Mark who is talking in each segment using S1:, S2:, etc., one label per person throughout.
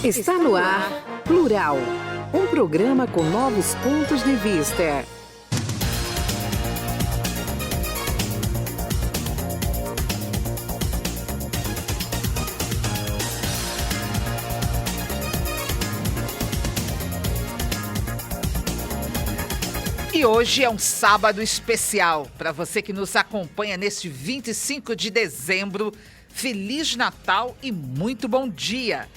S1: Está no ar Plural, um programa com novos pontos de vista.
S2: E hoje é um sábado especial para você que nos acompanha neste 25 de dezembro. Feliz Natal e muito bom dia!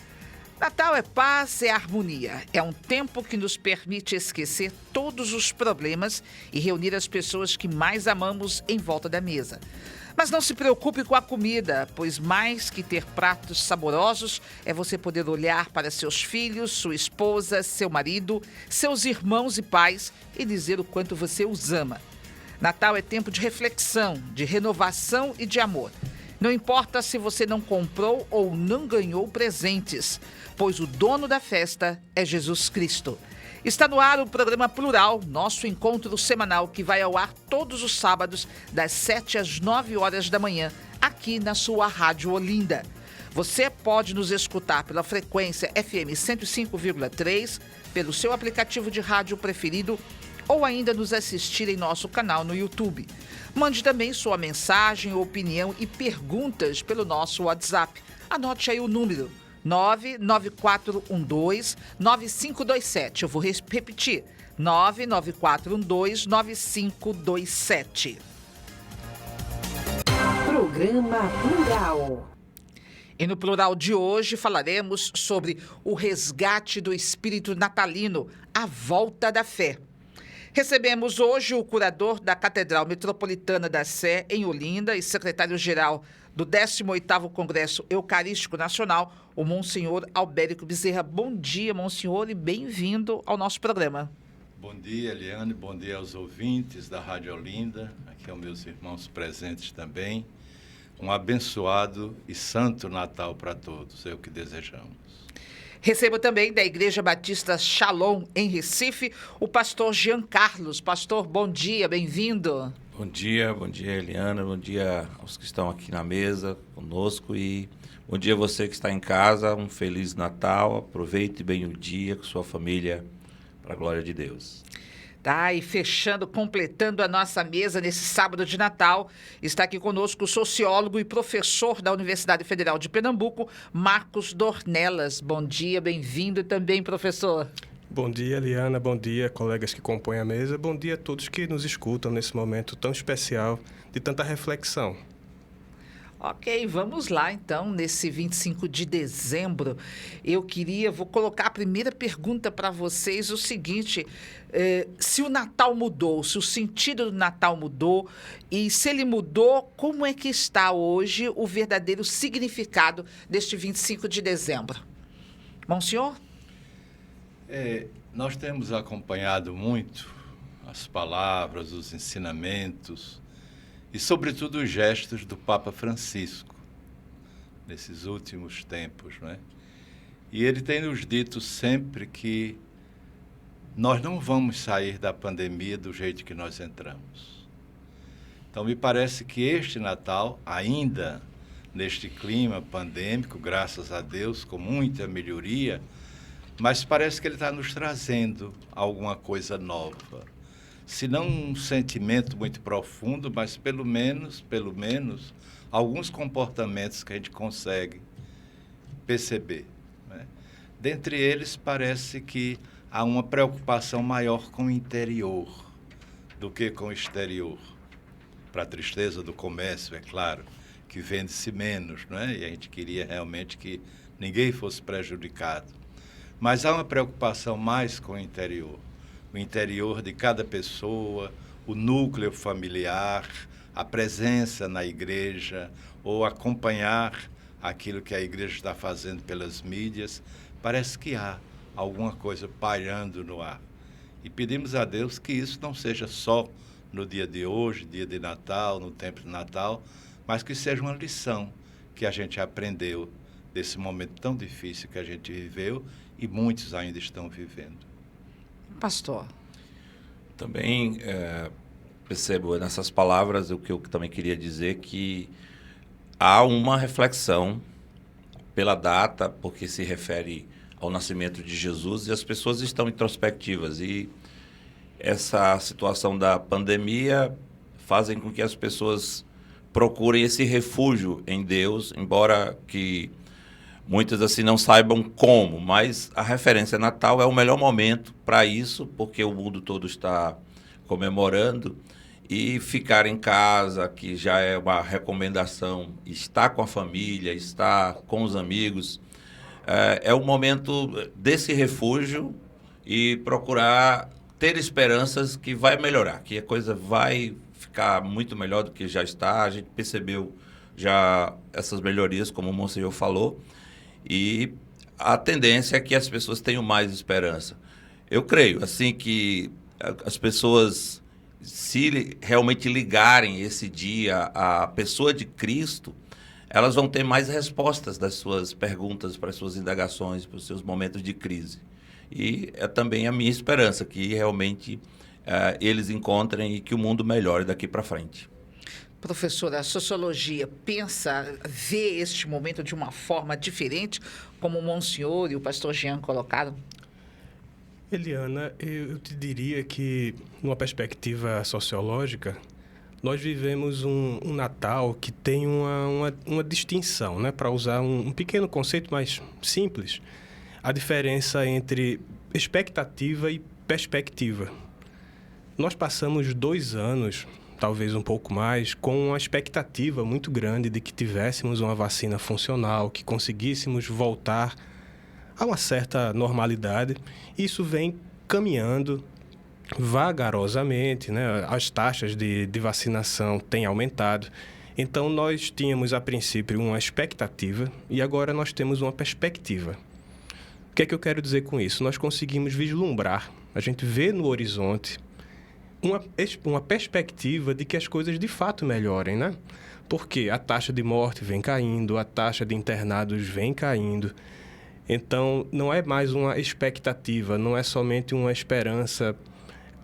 S2: Natal é paz, é harmonia. É um tempo que nos permite esquecer todos os problemas e reunir as pessoas que mais amamos em volta da mesa. Mas não se preocupe com a comida, pois mais que ter pratos saborosos, é você poder olhar para seus filhos, sua esposa, seu marido, seus irmãos e pais e dizer o quanto você os ama. Natal é tempo de reflexão, de renovação e de amor. Não importa se você não comprou ou não ganhou presentes, pois o dono da festa é Jesus Cristo. Está no ar o programa Plural, nosso encontro semanal que vai ao ar todos os sábados, das 7 às 9 horas da manhã, aqui na sua Rádio Olinda. Você pode nos escutar pela frequência FM 105,3, pelo seu aplicativo de rádio preferido ou ainda nos assistir em nosso canal no YouTube. Mande também sua mensagem, opinião e perguntas pelo nosso WhatsApp. Anote aí o número 99412-9527. Eu vou repetir, 99412-9527.
S1: Programa Plural.
S2: E no Plural de hoje falaremos sobre o resgate do espírito natalino, a volta da fé. Recebemos hoje o curador da Catedral Metropolitana da Sé, em Olinda, e secretário-geral do 18º Congresso Eucarístico Nacional, o Monsenhor Albérico Bezerra. Bom dia, Monsenhor, e bem-vindo ao nosso programa.
S3: Bom dia, Eliane, bom dia aos ouvintes da Rádio Olinda, aqui aos meus irmãos presentes também. Um abençoado e santo Natal para todos, é o que desejamos.
S2: Recebo também da Igreja Batista Shalom, em Recife, o pastor Jean Carlos. Pastor, bom dia, bem-vindo.
S4: Bom dia, Eliana, bom dia aos que estão aqui na mesa conosco e bom dia a você que está em casa, um Feliz Natal, aproveite bem o dia com sua família, para a glória de Deus.
S2: Tá, e fechando, completando a nossa mesa nesse sábado de Natal, está aqui conosco o sociólogo e professor da Universidade Federal de Pernambuco, Marcos Dornelas. Bom dia, bem-vindo também, professor.
S5: Bom dia, Eliana, bom dia, colegas que compõem a mesa, bom dia a todos que nos escutam nesse momento tão especial de tanta reflexão.
S2: Ok, vamos lá então, nesse 25 de dezembro, vou colocar a primeira pergunta para vocês, o seguinte, se o Natal mudou, se o sentido do Natal mudou, e se ele mudou, como é que está hoje o verdadeiro significado deste 25 de dezembro? Monsenhor?
S3: Nós temos acompanhado muito as palavras, os ensinamentos, e, sobretudo, os gestos do Papa Francisco, nesses últimos tempos, não é? E ele tem nos dito sempre que nós não vamos sair da pandemia do jeito que nós entramos. Então, me parece que este Natal, ainda neste clima pandêmico, graças a Deus, com muita melhoria, mas parece que ele está nos trazendo alguma coisa nova. Se não um sentimento muito profundo, mas pelo menos, alguns comportamentos que a gente consegue perceber, né? Dentre eles, parece que há uma preocupação maior com o interior do que com o exterior. Para a tristeza do comércio, é claro, que vende-se menos, não é? E a gente queria realmente que ninguém fosse prejudicado. Mas há uma preocupação mais com o interior de cada pessoa, o núcleo familiar, a presença na igreja, ou acompanhar aquilo que a igreja está fazendo pelas mídias. Parece que há alguma coisa pairando no ar. E pedimos a Deus que isso não seja só no dia de hoje, dia de Natal, no tempo de Natal, mas que seja uma lição que a gente aprendeu desse momento tão difícil que a gente viveu e muitos ainda estão vivendo.
S2: Pastor.
S4: Também percebo nessas palavras o que eu também queria dizer, que há uma reflexão pela data, porque se refere ao nascimento de Jesus, e as pessoas estão introspectivas. E essa situação da pandemia fazem com que as pessoas procurem esse refúgio em Deus, embora que muitas assim não saibam como, mas a referência Natal é o melhor momento para isso, porque o mundo todo está comemorando, e ficar em casa, que já é uma recomendação, estar com a família, estar com os amigos, é o momento desse refúgio e procurar ter esperanças que vai melhorar, que a coisa vai ficar muito melhor do que já está. A gente percebeu já essas melhorias, como o Monsenhor falou, e a tendência é que as pessoas tenham mais esperança. Eu creio, assim, que as pessoas, se realmente ligarem esse dia à pessoa de Cristo, elas vão ter mais respostas das suas perguntas, para as suas indagações, para os seus momentos de crise. E é também a minha esperança que realmente eles encontrem e que o mundo melhore daqui para frente.
S2: Professora, a sociologia vê este momento de uma forma diferente, como o Monsenhor e o pastor Jean colocaram?
S5: Eliana, eu te diria que, numa perspectiva sociológica, nós vivemos um Natal que tem uma distinção, né? Para usar um pequeno conceito mais simples, a diferença entre expectativa e perspectiva. Nós passamos 2 anos, talvez um pouco mais, com uma expectativa muito grande de que tivéssemos uma vacina funcional, que conseguíssemos voltar a uma certa normalidade. Isso vem caminhando vagarosamente, né? As taxas de vacinação têm aumentado. Então, nós tínhamos, a princípio, uma expectativa e agora nós temos uma perspectiva. O que é que eu quero dizer com isso? Nós conseguimos vislumbrar, a gente vê no horizonte uma perspectiva de que as coisas de fato melhorem, né? Porque a taxa de morte vem caindo, a taxa de internados vem caindo. Então, não é mais uma expectativa, não é somente uma esperança.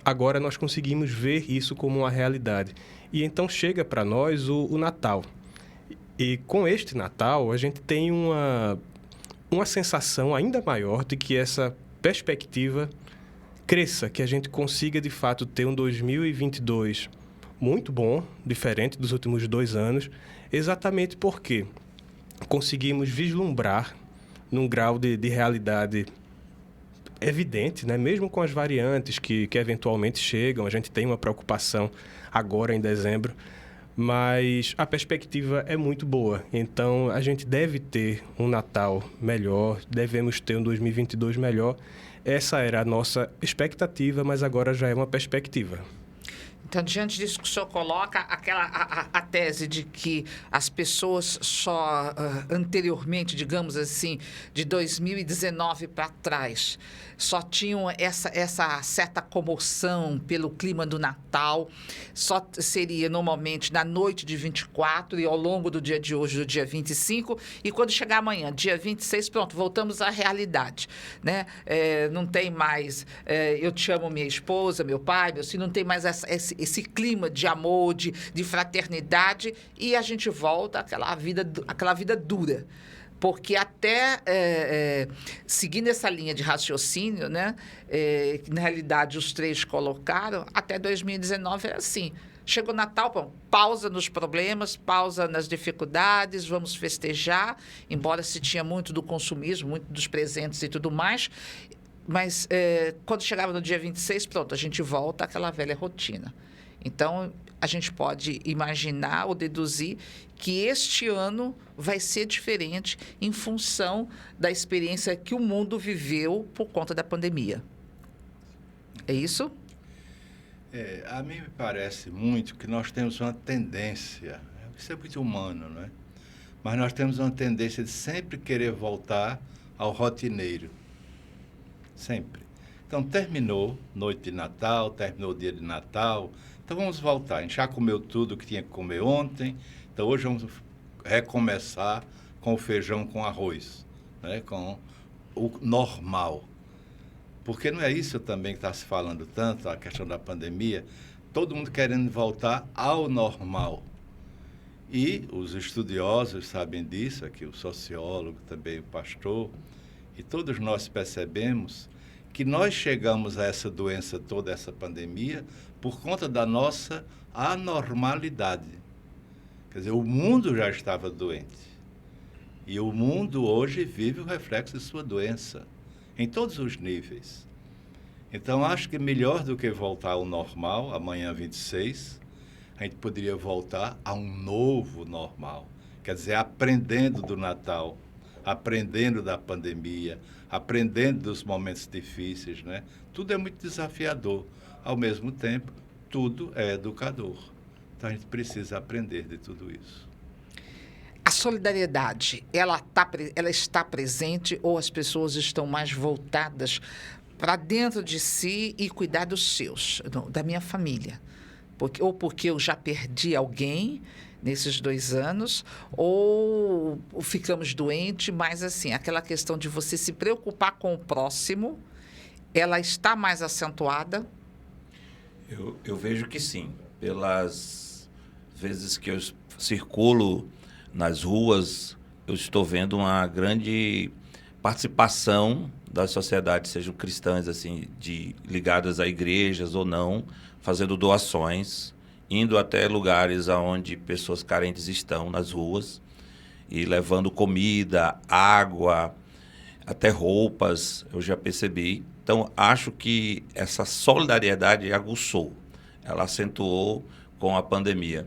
S5: Agora nós conseguimos ver isso como uma realidade. E então chega para nós o Natal. E com este Natal, a gente tem uma sensação ainda maior de que essa perspectiva cresça, que a gente consiga, de fato, ter um 2022 muito bom, diferente dos últimos 2 anos, exatamente porque conseguimos vislumbrar num grau de realidade evidente, né? Mesmo com as variantes que eventualmente chegam, a gente tem uma preocupação agora em dezembro, mas a perspectiva é muito boa. Então, a gente deve ter um Natal melhor, devemos ter um 2022 melhor. Essa era a nossa expectativa, mas agora já é uma perspectiva.
S2: Então, diante disso que o senhor coloca, a tese de que as pessoas só anteriormente, digamos assim, de 2019 para trás, só tinham essa certa comoção pelo clima do Natal, só seria normalmente na noite de 24 e ao longo do dia de hoje, do dia 25, e quando chegar amanhã, dia 26, pronto, voltamos à realidade, né? Não tem mais eu te amo minha esposa, meu pai, meu filho, não tem mais esse clima de amor, de fraternidade, e a gente volta àquela vida dura. Porque até, seguindo essa linha de raciocínio, né, que na realidade os 3 colocaram, até 2019 era assim. Chegou Natal, bom, pausa nos problemas, pausa nas dificuldades, vamos festejar, embora se tinha muito do consumismo, muito dos presentes e tudo mais, mas quando chegava no dia 26, pronto, a gente volta àquela velha rotina. Então, a gente pode imaginar ou deduzir que este ano vai ser diferente em função da experiência que o mundo viveu por conta da pandemia. É isso?
S3: A mim me parece muito que nós temos uma tendência, isso é muito humano, não é? Mas nós temos uma tendência de sempre querer voltar ao rotineiro. Sempre. Então, terminou noite de Natal, terminou o dia de Natal, então vamos voltar. A gente já comeu tudo que tinha que comer ontem, então hoje vamos recomeçar com o feijão com arroz, né? Com o normal. Porque não é isso também que está se falando tanto, a questão da pandemia, todo mundo querendo voltar ao normal. E os estudiosos sabem disso, aqui o sociólogo, também o pastor, E todos nós percebemos que nós chegamos a essa doença toda, essa pandemia, por conta da nossa anormalidade. Quer dizer, o mundo já estava doente. E o mundo hoje vive o reflexo de sua doença, em todos os níveis. Então, acho que melhor do que voltar ao normal, amanhã 26, a gente poderia voltar a um novo normal. Quer dizer, aprendendo do Natal, aprendendo da pandemia, aprendendo dos momentos difíceis, né? Tudo é muito desafiador. Ao mesmo tempo, tudo é educador. Então, a gente precisa aprender de tudo isso.
S2: A solidariedade, ela está presente ou as pessoas estão mais voltadas para dentro de si e cuidar dos seus, da minha família? Ou porque eu já perdi alguém nesses 2 anos, ou ficamos doentes, mas assim, aquela questão de você se preocupar com o próximo, ela está mais acentuada?
S4: Eu vejo que sim. Pelas vezes que eu circulo nas ruas, eu estou vendo uma grande participação das sociedades, sejam cristãs, assim, ligadas a igrejas ou não, fazendo doações, indo até lugares onde pessoas carentes estão, nas ruas, e levando comida, água, até roupas, eu já percebi. Então, acho que essa solidariedade aguçou, ela acentuou com a pandemia.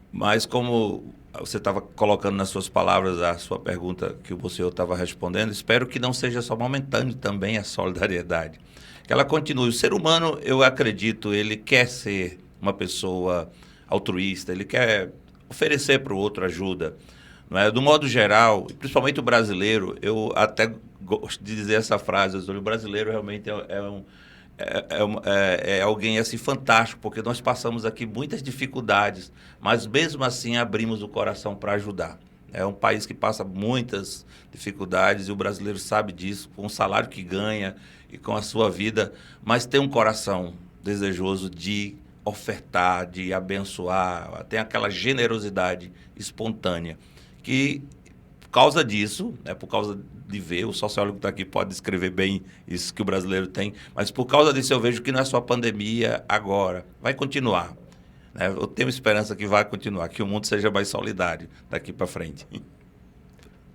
S4: Mas como você estava colocando nas suas palavras a sua pergunta que o senhor estava respondendo, espero que não seja só momentâneo também a solidariedade. Que ela continue. O ser humano, eu acredito, ele quer ser uma pessoa altruísta, ele quer oferecer para o outro ajuda. Não é? Do modo geral, principalmente o brasileiro, eu até gosto de dizer essa frase, o brasileiro realmente é alguém assim fantástico, porque nós passamos aqui muitas dificuldades, mas mesmo assim abrimos o coração para ajudar. É um país que passa muitas dificuldades e o brasileiro sabe disso, com o salário que ganha e com a sua vida, mas tem um coração desejoso de ofertar, de abençoar, tem aquela generosidade espontânea, que por causa disso, por causa de ver, o sociólogo que está aqui pode descrever bem isso que o brasileiro tem, mas por causa disso eu vejo que não é só pandemia agora, vai continuar. Eu tenho esperança que vai continuar, que o mundo seja mais solidário daqui para frente.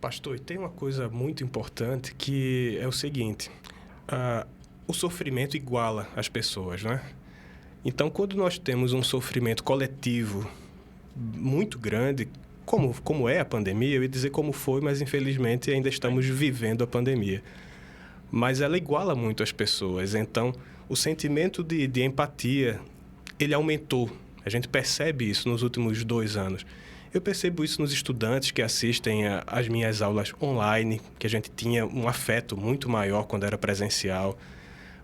S5: Pastor, tem uma coisa muito importante que é o seguinte, o sofrimento iguala as pessoas, não é? Então, quando nós temos um sofrimento coletivo muito grande, como é a pandemia, eu ia dizer como foi, mas infelizmente ainda estamos vivendo a pandemia. Mas ela iguala muito as pessoas, então o sentimento de empatia, ele aumentou. A gente percebe isso nos últimos 2 anos. Eu percebo isso nos estudantes que assistem às minhas aulas online, que a gente tinha um afeto muito maior quando era presencial.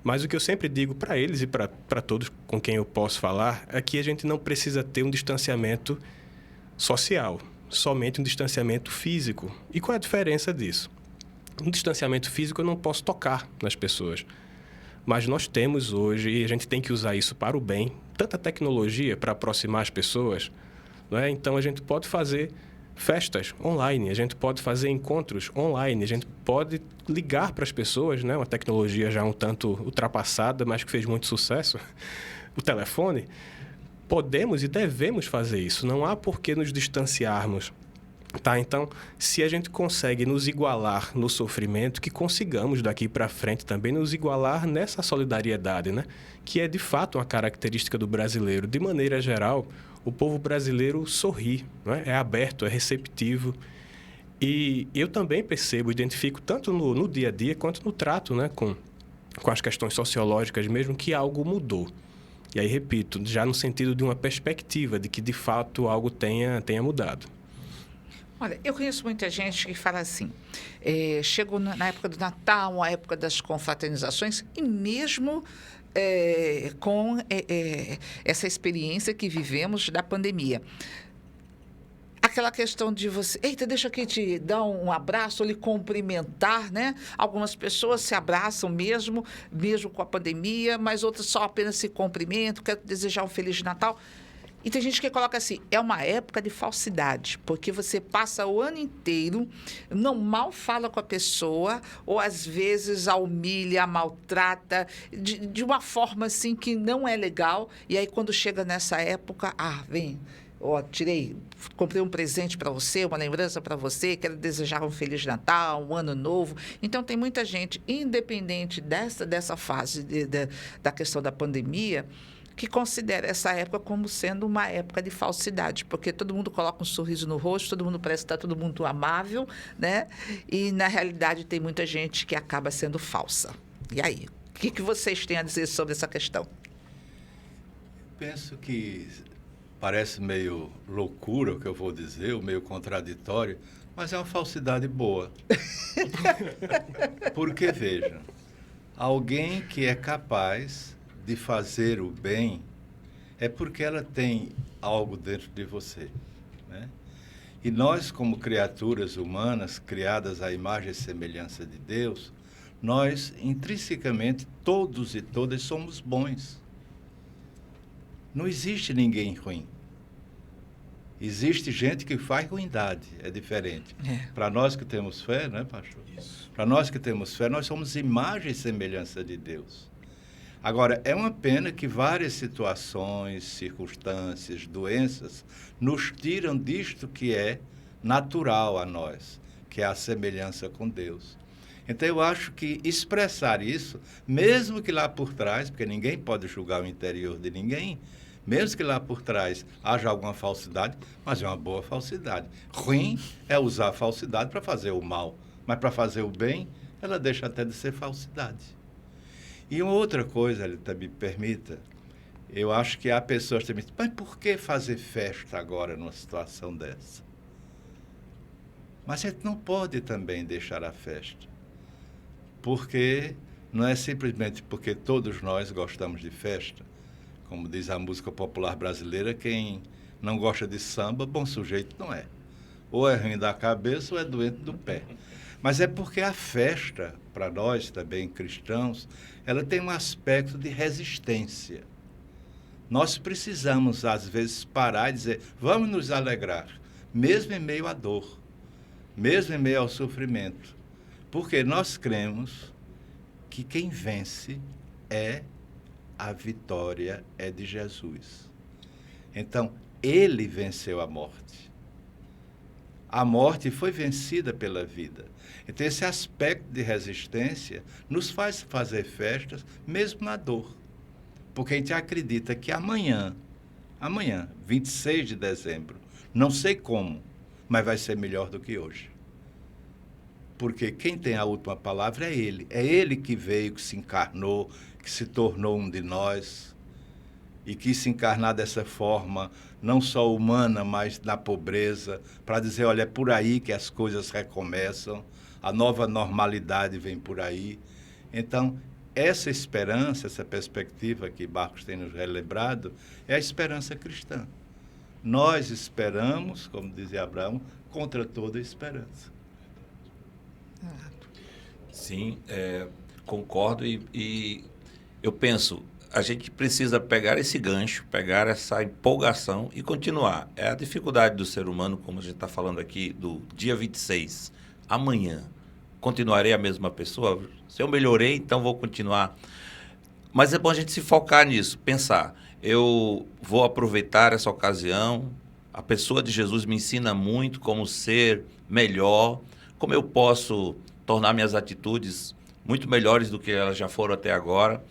S5: Mas o que eu sempre digo para eles e para todos com quem eu posso falar é que a gente não precisa ter um distanciamento social, somente um distanciamento físico. E qual é a diferença disso? Um distanciamento físico eu não posso tocar nas pessoas. Mas nós temos hoje, e a gente tem que usar isso para o bem, tanta tecnologia para aproximar as pessoas, não é? Então a gente pode fazer festas online, a gente pode fazer encontros online, a gente pode ligar para as pessoas, né? Uma tecnologia já um tanto ultrapassada, mas que fez muito sucesso, o telefone. Podemos e devemos fazer isso, não há por que nos distanciarmos. Tá? Então, se a gente consegue nos igualar no sofrimento, que consigamos daqui para frente também nos igualar nessa solidariedade, né? Que é de fato uma característica do brasileiro. De maneira geral, o povo brasileiro sorri, né? É aberto, é receptivo. E eu também percebo, identifico tanto no dia a dia quanto no trato, né? com as questões sociológicas mesmo, que algo mudou. E aí, repito, já no sentido de uma perspectiva de que de fato algo tenha mudado.
S2: Olha, eu conheço muita gente que fala assim, chegou na época do Natal, a época das confraternizações, e mesmo com essa experiência que vivemos da pandemia. Aquela questão de você, eita, deixa aqui te dar um abraço, ou lhe cumprimentar, né? Algumas pessoas se abraçam mesmo com a pandemia, mas outras só apenas se cumprimentam, quero desejar um Feliz Natal. E tem gente que coloca assim, é uma época de falsidade, porque você passa o ano inteiro, não mal fala com a pessoa, ou às vezes a humilha, a maltrata, de uma forma assim que não é legal. E aí quando chega nessa época, vem, comprei um presente para você, uma lembrança para você, quero desejar um Feliz Natal, um Ano Novo. Então tem muita gente, independente dessa fase da questão da pandemia, que considera essa época como sendo uma época de falsidade, porque todo mundo coloca um sorriso no rosto, todo mundo parece que está todo mundo amável, né? E, na realidade, tem muita gente que acaba sendo falsa. E aí? O que vocês têm a dizer sobre essa questão?
S3: Penso que parece meio loucura o que eu vou dizer, ou meio contraditório, mas é uma falsidade boa. Porque, veja, alguém que é capaz de fazer o bem é porque ela tem algo dentro de você, né? E nós, como criaturas humanas, criadas à imagem e semelhança de Deus, nós, intrinsecamente, todos e todas somos bons. Não existe ninguém ruim. Existe gente que faz ruindade, é diferente. Para nós que temos fé, né, pastor? Para nós que temos fé, nós somos imagem e semelhança de Deus. Agora, é uma pena que várias situações, circunstâncias, doenças, nos tiram disto que é natural a nós, que é a semelhança com Deus. Então, eu acho que expressar isso, mesmo que lá por trás, porque ninguém pode julgar o interior de ninguém, mesmo que lá por trás haja alguma falsidade, mas é uma boa falsidade. Ruim é usar a falsidade para fazer o mal, mas para fazer o bem, ela deixa até de ser falsidade. E uma outra coisa, Elita, me permita, eu acho que há pessoas que me dizem, mas por que fazer festa agora numa situação dessa? Mas a gente não pode também deixar a festa, porque não é simplesmente porque todos nós gostamos de festa, como diz a música popular brasileira, quem não gosta de samba, bom sujeito não é. Ou é ruim da cabeça ou é doente do pé. Mas é porque a festa, para nós também cristãos, ela tem um aspecto de resistência. Nós precisamos, às vezes, parar e dizer, vamos nos alegrar, mesmo em meio à dor, mesmo em meio ao sofrimento. Porque nós cremos que quem vence a vitória é de Jesus. Então, ele venceu a morte. A morte foi vencida pela vida. Então, esse aspecto de resistência nos faz fazer festas, mesmo na dor. Porque a gente acredita que amanhã, 26 de dezembro, não sei como, mas vai ser melhor do que hoje. Porque quem tem a última palavra é Ele. É Ele que veio, que se encarnou, que se tornou um de nós e quis se encarnar dessa forma, não só humana, mas na pobreza, para dizer, olha, é por aí que as coisas recomeçam, a nova normalidade vem por aí. Então, essa esperança, essa perspectiva que Marcos tem nos relembrado, é a esperança cristã. Nós esperamos, como dizia Abraão, contra toda esperança.
S4: Sim, concordo e eu penso, a gente precisa pegar esse gancho, pegar essa empolgação e continuar. É a dificuldade do ser humano, como a gente está falando aqui, do dia 26, amanhã, continuarei a mesma pessoa? Se eu melhorei, então vou continuar. Mas é bom a gente se focar nisso, pensar, eu vou aproveitar essa ocasião, a pessoa de Jesus me ensina muito como ser melhor, como eu posso tornar minhas atitudes muito melhores do que elas já foram até agora.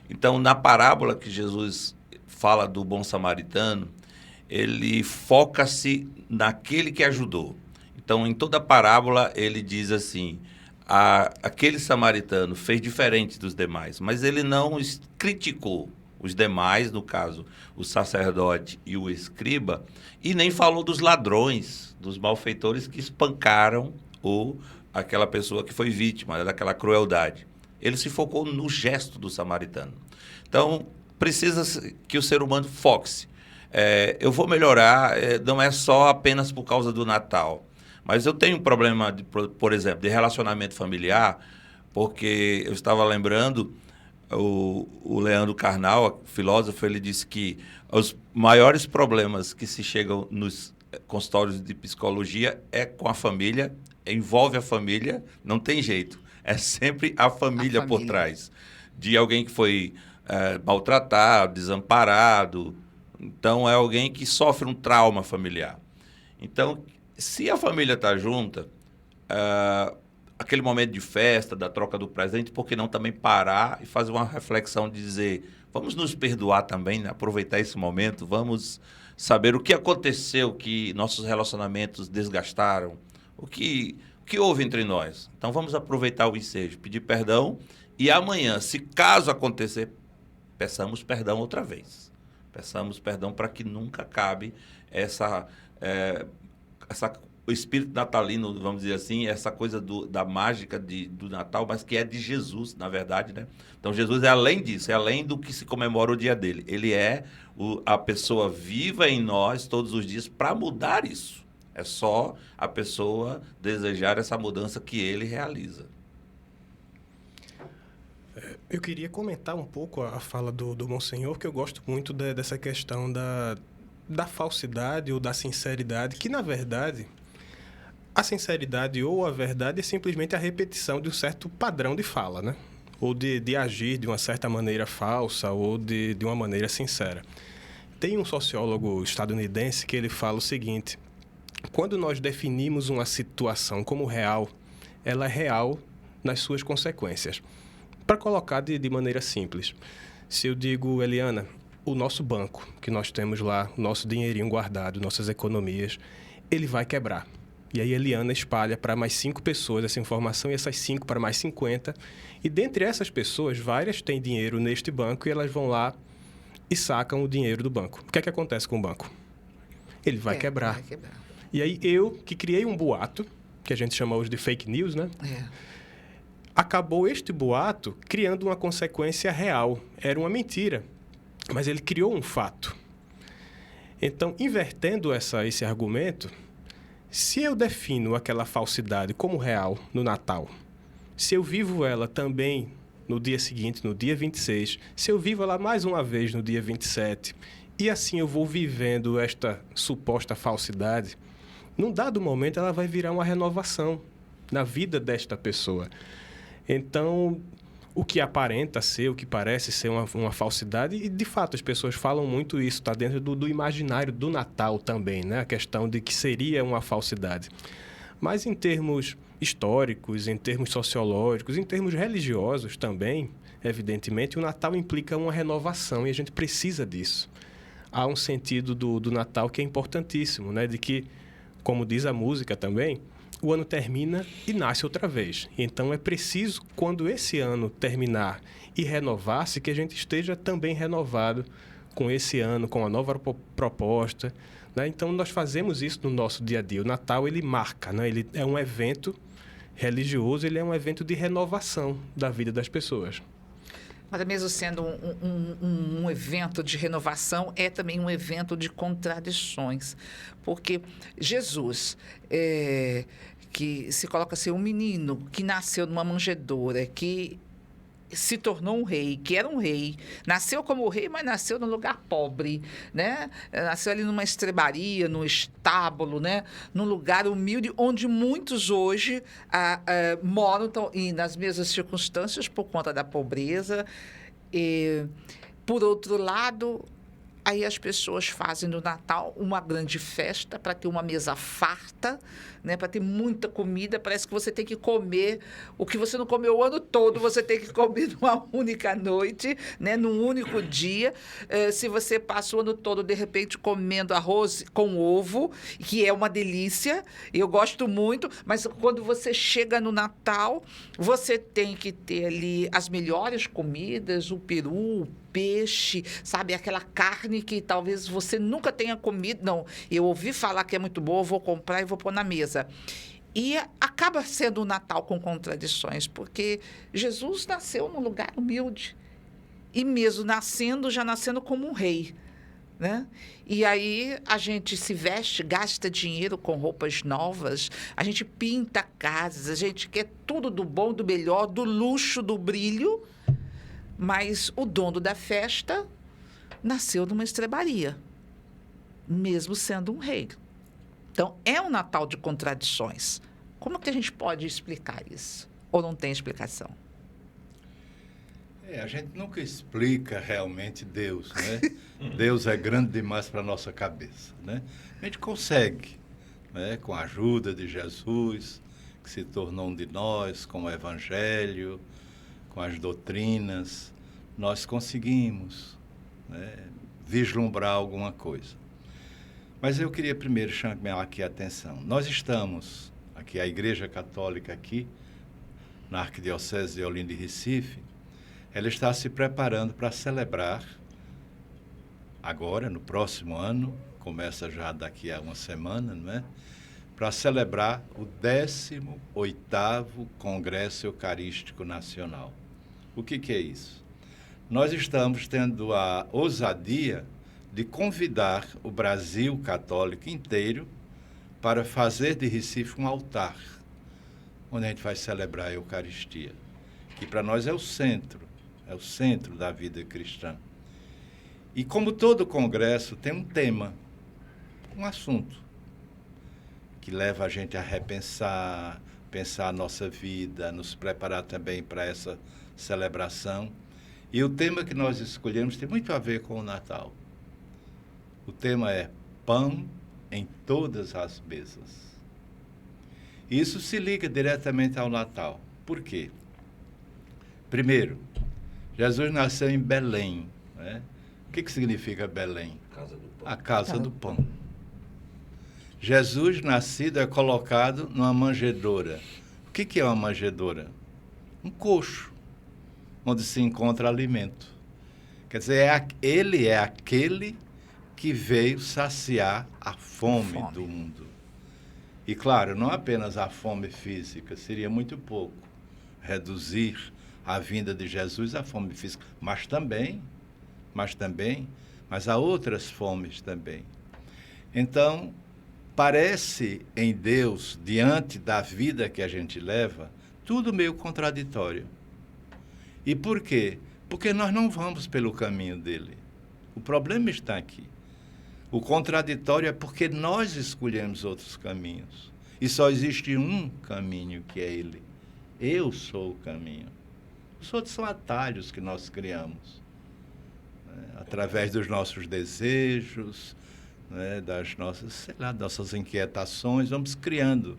S4: Então, na parábola que Jesus fala do bom samaritano, ele foca-se naquele que ajudou. Então, em toda a parábola, ele diz assim, aquele samaritano fez diferente dos demais, mas ele não criticou os demais, no caso, o sacerdote e o escriba, e nem falou dos ladrões, dos malfeitores que espancaram aquela pessoa que foi vítima daquela crueldade. Ele se focou no gesto do samaritano. Então, precisa que o ser humano foque-se. Eu vou melhorar, não é só apenas por causa do Natal. Mas eu tenho um problema, por exemplo, de relacionamento familiar, porque eu estava lembrando, o Leandro Carnal, filósofo, ele disse que os maiores problemas que se chegam nos consultórios de psicologia é com a família, envolve a família, não tem jeito. É sempre a família por trás. De alguém que foi maltratado, desamparado. Então, é alguém que sofre um trauma familiar. Então, se a família está junta, aquele momento de festa, da troca do presente, por que não também parar e fazer uma reflexão de dizer, vamos nos perdoar também, né? Aproveitar esse momento, vamos saber o que aconteceu, que nossos relacionamentos desgastaram, o que houve entre nós. Então, vamos aproveitar o ensejo, pedir perdão e amanhã, se caso acontecer, peçamos perdão outra vez. Peçamos perdão para que nunca acabe o espírito natalino, vamos dizer assim, essa coisa da mágica do Natal, mas que é de Jesus, na verdade, né? Então, Jesus é além disso, é além do que se comemora o dia dele. Ele é a pessoa viva em nós todos os dias para mudar isso. É só a pessoa desejar essa mudança que ele realiza.
S5: Eu queria comentar um pouco a fala do Monsenhor, que eu gosto muito dessa questão da falsidade ou da sinceridade, que, na verdade, a sinceridade ou a verdade é simplesmente a repetição de um certo padrão de fala, né? Ou de agir de uma certa maneira falsa ou de uma maneira sincera. Tem um sociólogo estadunidense que ele fala o seguinte: quando nós definimos uma situação como real, ela é real nas suas consequências. Para colocar de maneira simples, se eu digo, Eliana, o nosso banco, que nós temos lá, o nosso dinheirinho guardado, nossas economias, ele vai quebrar. E aí Eliana espalha para mais 5 pessoas essa informação e essas 5 para mais 50. E dentre essas pessoas, várias têm dinheiro neste banco e elas vão lá e sacam o dinheiro do banco. O que é que acontece com o banco? Ele vai quebrar.
S2: Vai quebrar.
S5: E aí eu, que criei um boato, que a gente chama hoje de fake news, né? Acabou este boato criando uma consequência real. Era uma mentira, mas ele criou um fato. Então, invertendo esse argumento, se eu defino aquela falsidade como real no Natal, se eu vivo ela também no dia seguinte, no dia 26, se eu vivo ela mais uma vez no dia 27, e assim eu vou vivendo esta suposta falsidade, num dado momento ela vai virar uma renovação na vida desta pessoa. Então, o que aparenta ser, o que parece ser uma falsidade, e de fato as pessoas falam muito isso, está dentro do imaginário do Natal também, né? A questão de que seria uma falsidade. Mas em termos históricos, em termos sociológicos, em termos religiosos também, evidentemente, o Natal implica uma renovação e a gente precisa disso. Há um sentido do Natal que é importantíssimo, né? De que, como diz a música também, o ano termina e nasce outra vez. Então, é preciso, quando esse ano terminar e renovar-se, que a gente esteja também renovado com esse ano, com a nova proposta, né? Então, nós fazemos isso no nosso dia a dia. O Natal, ele marca, né? Ele é um evento religioso, ele é um evento de renovação da vida das pessoas.
S2: Mas mesmo sendo um evento de renovação, é também um evento de contradições. Porque Jesus, que se coloca assim, um menino que nasceu numa manjedoura, que se tornou um rei, que era um rei, nasceu como rei, mas nasceu num lugar pobre, né? Nasceu ali numa estrebaria, num estábulo, né? Num lugar humilde, onde muitos hoje moram e nas mesmas circunstâncias por conta da pobreza. E, por outro lado, aí as pessoas fazem no Natal uma grande festa para ter uma mesa farta, né? Para ter muita comida. Parece que você tem que comer o que você não comeu o ano todo, você tem que comer numa única noite, né? Num único dia. Se você passa o ano todo, de repente, comendo arroz com ovo, que é uma delícia, eu gosto muito, mas quando você chega no Natal, você tem que ter ali as melhores comidas, o peru, o peixe, sabe? Aquela carne que talvez você nunca tenha comido. Não, eu ouvi falar que é muito boa, vou comprar e vou pôr na mesa. E acaba sendo um Natal com contradições, porque Jesus nasceu num lugar humilde. E mesmo nascendo, já nascendo como um rei, né? E aí a gente se veste, gasta dinheiro com roupas novas, a gente pinta casas, a gente quer tudo do bom, do melhor, do luxo, do brilho. Mas o dono da festa nasceu numa estrebaria, mesmo sendo um rei. Então, é um Natal de contradições. Como que a gente pode explicar isso? Ou não tem explicação?
S3: A gente nunca explica realmente Deus, né? Deus é grande demais para a nossa cabeça, né? A gente consegue, né? Com a ajuda de Jesus, que se tornou um de nós, com o Evangelho, com as doutrinas, nós conseguimos, né? Vislumbrar alguma coisa. Mas eu queria primeiro chamar aqui a atenção. Nós estamos, aqui a Igreja Católica aqui, na Arquidiocese de Olinda e Recife, ela está se preparando para celebrar agora, no próximo ano, começa já daqui a uma semana, não é? Para celebrar o 18º Congresso Eucarístico Nacional. O que é isso? Nós estamos tendo a ousadia de convidar o Brasil católico inteiro para fazer de Recife um altar, onde a gente vai celebrar a Eucaristia, que para nós é o centro da vida cristã. E como todo congresso tem um tema, um assunto, que leva a gente a repensar, pensar a nossa vida, nos preparar também para essa celebração. E o tema que nós escolhemos tem muito a ver com o Natal. O tema é Pão em Todas as Mesas. Isso se liga diretamente ao Natal. Por quê? Primeiro, Jesus nasceu em Belém, né? O que significa Belém?
S4: Casa do Pão.
S3: A casa do pão. Jesus nascido é colocado numa manjedoura. O que é uma manjedoura? Um coxo, onde se encontra alimento. Quer dizer, ele é aquele que veio saciar a fome do mundo. E claro, não apenas a fome física, seria muito pouco reduzir a vinda de Jesus à fome física, mas há outras fomes também. Então, parece em Deus, diante da vida que a gente leva, tudo meio contraditório. E por quê? Porque nós não vamos pelo caminho dele. O problema está aqui. O contraditório é porque nós escolhemos outros caminhos. E só existe um caminho, que é ele. Eu sou o caminho. Os outros são atalhos que nós criamos, né? Através dos nossos desejos, né? Das nossas inquietações, vamos criando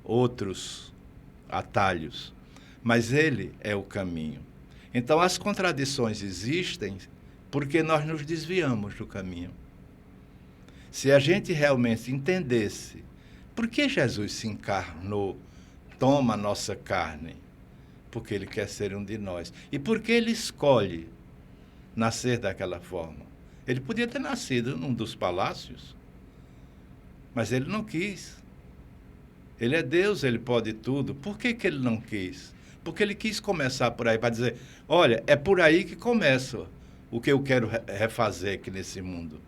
S3: outros atalhos. Mas ele é o caminho. Então, as contradições existem porque nós nos desviamos do caminho. Se a gente realmente entendesse por que Jesus se encarnou, toma a nossa carne, porque ele quer ser um de nós. E por que ele escolhe nascer daquela forma? Ele podia ter nascido num dos palácios, mas ele não quis. Ele é Deus, ele pode tudo. Por que ele não quis? Porque ele quis começar por aí, para dizer, olha, é por aí que começa o que eu quero refazer aqui nesse mundo.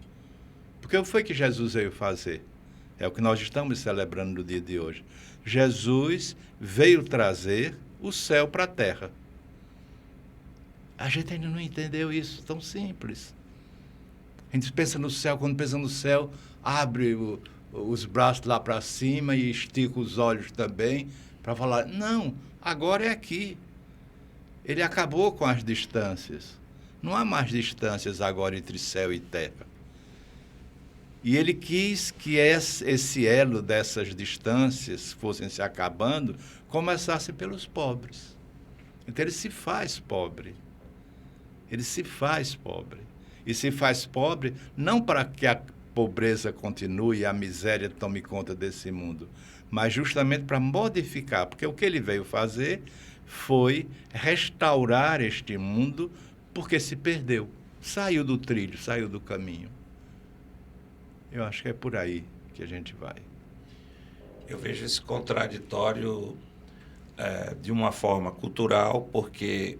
S3: Porque o que foi que Jesus veio fazer? É o que nós estamos celebrando no dia de hoje. Jesus veio trazer o céu para a terra. A gente ainda não entendeu isso, tão simples. A gente pensa no céu, quando pensa no céu, abre os braços lá para cima e estica os olhos também, para falar, não, agora é aqui. Ele acabou com as distâncias. Não há mais distâncias agora entre céu e terra. E ele quis que esse elo dessas distâncias fossem se acabando, começasse pelos pobres. Então ele se faz pobre. Ele se faz pobre. E se faz pobre não para que a pobreza continue e a miséria tome conta desse mundo, mas justamente para modificar, porque o que ele veio fazer foi restaurar este mundo, porque se perdeu, saiu do trilho, saiu do caminho. Eu acho que é por aí que a gente vai.
S4: Eu vejo esse contraditório de uma forma cultural, porque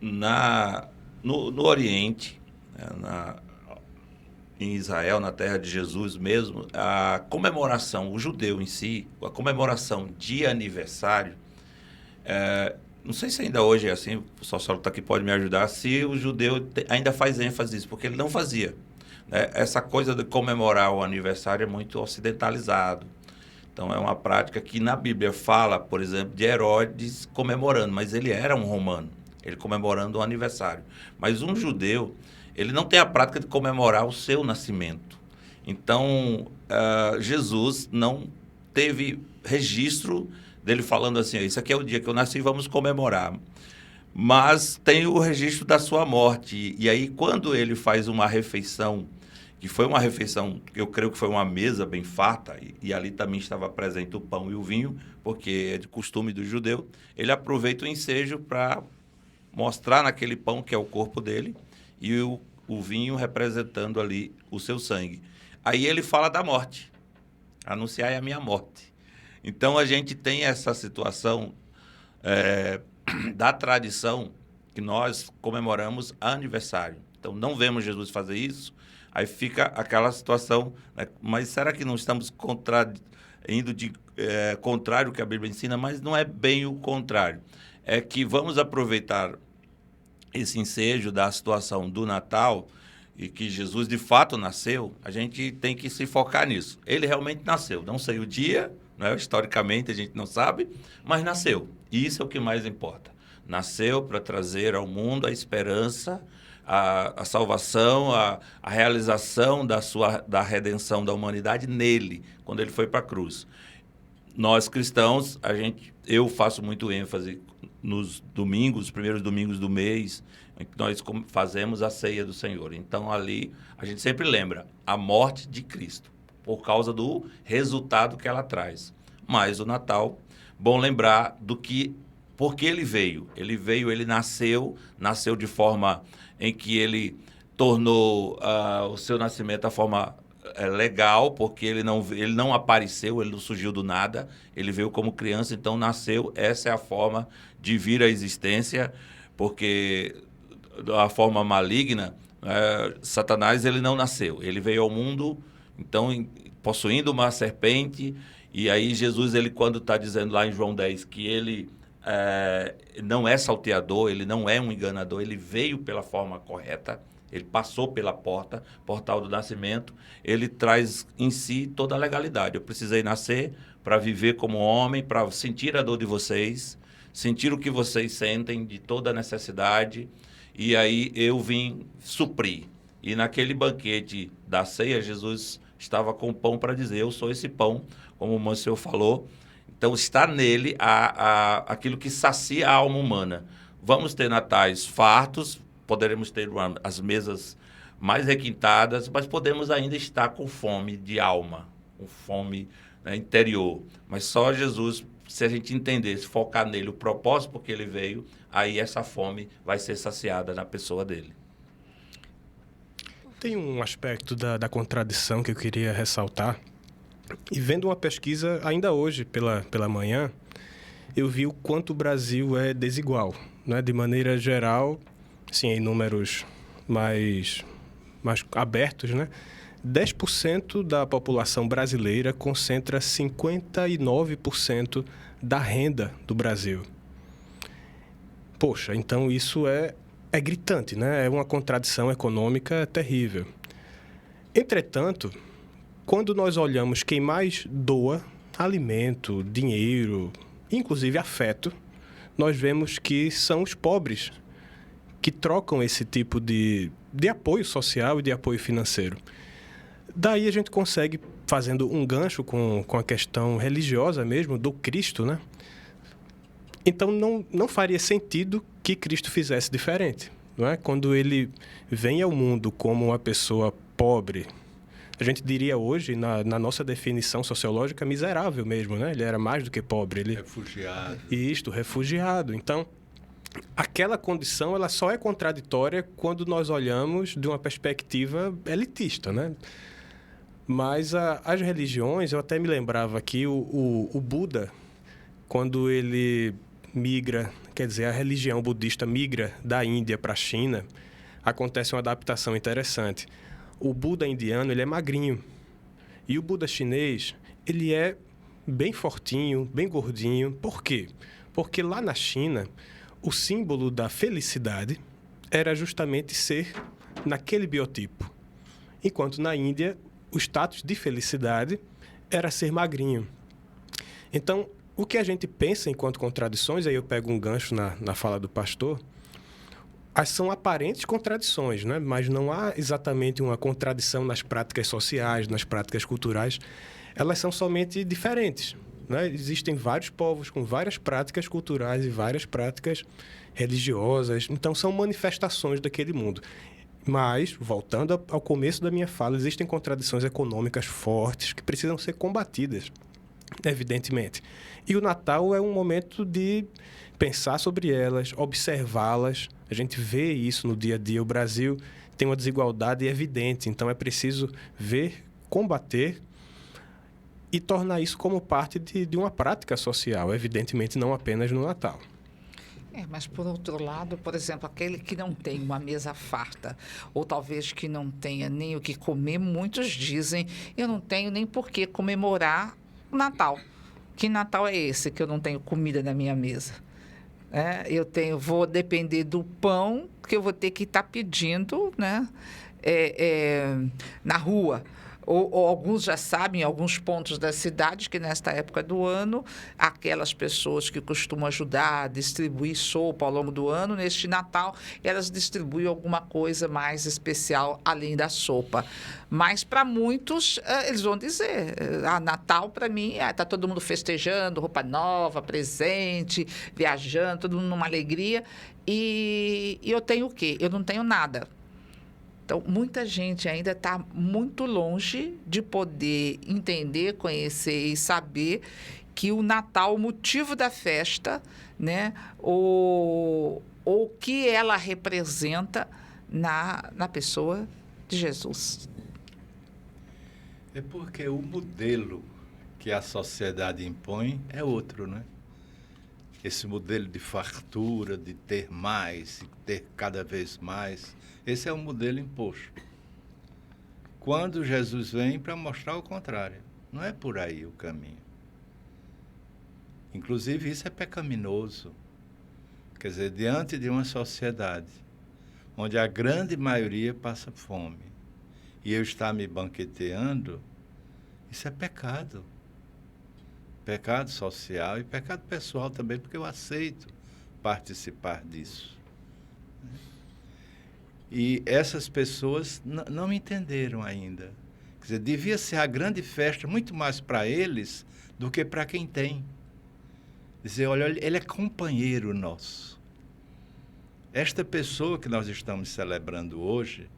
S4: no Oriente, em Israel, na terra de Jesus mesmo, a comemoração, o judeu em si, a comemoração de aniversário, não sei se ainda hoje é assim, o sociólogo está aqui pode me ajudar, se o judeu ainda faz ênfase nisso, porque ele não fazia. Né? Essa coisa de comemorar o aniversário é muito ocidentalizado. Então, é uma prática que na Bíblia fala, por exemplo, de Herodes comemorando, mas ele era um romano, ele comemorando o aniversário. Mas um judeu, ele não tem a prática de comemorar o seu nascimento. Então, Jesus não teve registro dele falando assim, isso aqui é o dia que eu nasci, vamos comemorar. Mas tem o registro da sua morte. E aí, quando ele faz uma refeição, que foi uma refeição, eu creio que foi uma mesa bem farta, e ali também estava presente o pão e o vinho, porque é de costume do judeu, ele aproveita o ensejo para mostrar naquele pão que é o corpo dele, e o vinho representando ali o seu sangue. Aí ele fala da morte, anunciai a minha morte. Então, a gente tem essa situação da tradição que nós comemoramos aniversário. Então, não vemos Jesus fazer isso, aí fica aquela situação, né? Mas será que não estamos indo de contrário ao que a Bíblia ensina? Mas não é bem o contrário. É que vamos aproveitar esse ensejo da situação do Natal e que Jesus de fato nasceu, a gente tem que se focar nisso. Ele realmente nasceu, não sei o dia, né? Historicamente a gente não sabe, mas nasceu. E isso é o que mais importa. Nasceu para trazer ao mundo a esperança, a salvação, a realização da redenção da humanidade nele, quando ele foi para a cruz. Nós cristãos, eu faço muito ênfase nos domingos, os primeiros domingos do mês, em que nós fazemos a ceia do Senhor. Então, ali, a gente sempre lembra a morte de Cristo, por causa do resultado que ela traz. Mas o Natal, bom lembrar porque ele veio. Ele nasceu de forma em que ele tornou o seu nascimento a forma legal, porque ele não apareceu, ele não surgiu do nada, ele veio como criança, então nasceu, essa é a forma de vir à existência, porque da forma maligna, Satanás ele não nasceu, ele veio ao mundo, então possuindo uma serpente, e aí Jesus, ele quando está dizendo lá em João 10 que ele não é salteador, ele não é um enganador, ele veio pela forma correta, ele passou pela portal do nascimento, ele traz em si toda a legalidade. Eu precisei nascer para viver como homem, para sentir a dor de vocês, sentir o que vocês sentem, de toda a necessidade, e aí eu vim suprir. E naquele banquete da ceia, Jesus estava com o pão para dizer, eu sou esse pão, como o Monsenhor falou. Então, está nele aquilo que sacia a alma humana. Vamos ter natais fartos, poderemos ter as mesas mais requintadas, mas podemos ainda estar com fome de alma, com fome, né, interior. Mas só Jesus, se a gente entender, se focar nele, o propósito por que ele veio, aí essa fome vai ser saciada na pessoa dele.
S5: Tem um aspecto da contradição que eu queria ressaltar. E vendo uma pesquisa ainda hoje pela manhã, eu vi o quanto o Brasil é desigual, né? De maneira geral, assim, em números mais abertos, né? 10% da população brasileira concentra 59% da renda do Brasil. Poxa, então isso é gritante, né? É uma contradição econômica terrível. Entretanto, quando nós olhamos quem mais doa alimento, dinheiro, inclusive afeto, nós vemos que são os pobres que trocam esse tipo de apoio social e de apoio financeiro. Daí a gente consegue, fazendo um gancho com a questão religiosa mesmo, do Cristo, né? Então não faria sentido que Cristo fizesse diferente, não é? Quando ele vem ao mundo como uma pessoa pobre, a gente diria hoje, na nossa definição sociológica, miserável mesmo, né? Ele era mais do que pobre.
S3: Refugiado.
S5: Refugiado. Então, aquela condição ela só é contraditória quando nós olhamos de uma perspectiva elitista, né? Mas as religiões, eu até me lembrava aqui, o Buda, quando ele migra, quer dizer, a religião budista migra da Índia para a China, acontece uma adaptação interessante. O Buda indiano, ele é magrinho. E o Buda chinês, ele é bem fortinho, bem gordinho. Por quê? Porque lá na China, o símbolo da felicidade era justamente ser naquele biotipo. Enquanto na Índia, o status de felicidade era ser magrinho. Então, o que a gente pensa enquanto contradições, aí eu pego um gancho na fala do pastor, são aparentes contradições, né? Mas não há exatamente uma contradição nas práticas sociais, nas práticas culturais. Elas são somente diferentes, né? Existem vários povos com várias práticas culturais e várias práticas religiosas. Então, são manifestações daquele mundo. Mas, voltando ao começo da minha fala, existem contradições econômicas fortes que precisam ser combatidas, evidentemente. E o Natal é um momento de pensar sobre elas, observá-las. A gente vê isso no dia a dia. O Brasil tem uma desigualdade evidente, então é preciso ver, combater e tornar isso como parte de uma prática social, evidentemente não apenas no Natal.
S2: Mas, por outro lado, por exemplo, aquele que não tem uma mesa farta, ou talvez que não tenha nem o que comer, muitos dizem, eu não tenho nem por que comemorar o Natal. Que Natal é esse que eu não tenho comida na minha mesa? Vou depender do pão que eu vou ter que estar pedindo, né, na rua. Ou alguns já sabem, em alguns pontos da cidade, que nesta época do ano, aquelas pessoas que costumam ajudar a distribuir sopa ao longo do ano, neste Natal, elas distribuem alguma coisa mais especial além da sopa. Mas, para muitos, eles vão dizer, Natal, para mim, está todo mundo festejando, roupa nova, presente, viajando, todo mundo numa alegria. E eu tenho o quê? Eu não tenho nada. Então, muita gente ainda está muito longe de poder entender, conhecer e saber que o Natal, o motivo da festa, né, o que ela representa na pessoa de Jesus.
S3: É porque o modelo que a sociedade impõe é outro, né? Esse modelo de fartura, de ter mais, de ter cada vez mais, esse é o modelo imposto. Quando Jesus vem para mostrar o contrário, não é por aí o caminho. Inclusive, isso é pecaminoso. Quer dizer, diante de uma sociedade onde a grande maioria passa fome e eu estar me banqueteando, isso é pecado. Pecado social e pecado pessoal também, porque eu aceito participar disso. E essas pessoas não me entenderam ainda. Quer dizer, devia ser a grande festa muito mais para eles do que para quem tem. Dizer, olha, ele é companheiro nosso. Esta pessoa que nós estamos celebrando hoje,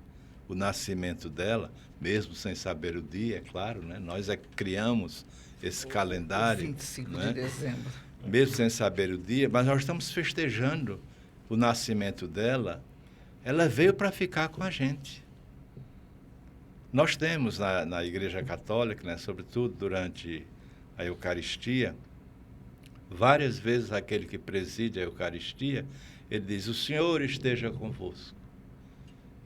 S3: o nascimento dela, mesmo sem saber o dia, é claro, né? Nós é que criamos esse calendário.
S2: 25
S3: né?
S2: de dezembro.
S3: Mesmo sem saber o dia, mas nós estamos festejando o nascimento dela. Ela veio para ficar com a gente. Nós temos na Igreja Católica, né, sobretudo durante a Eucaristia, várias vezes aquele que preside a Eucaristia, ele diz, o Senhor esteja convosco.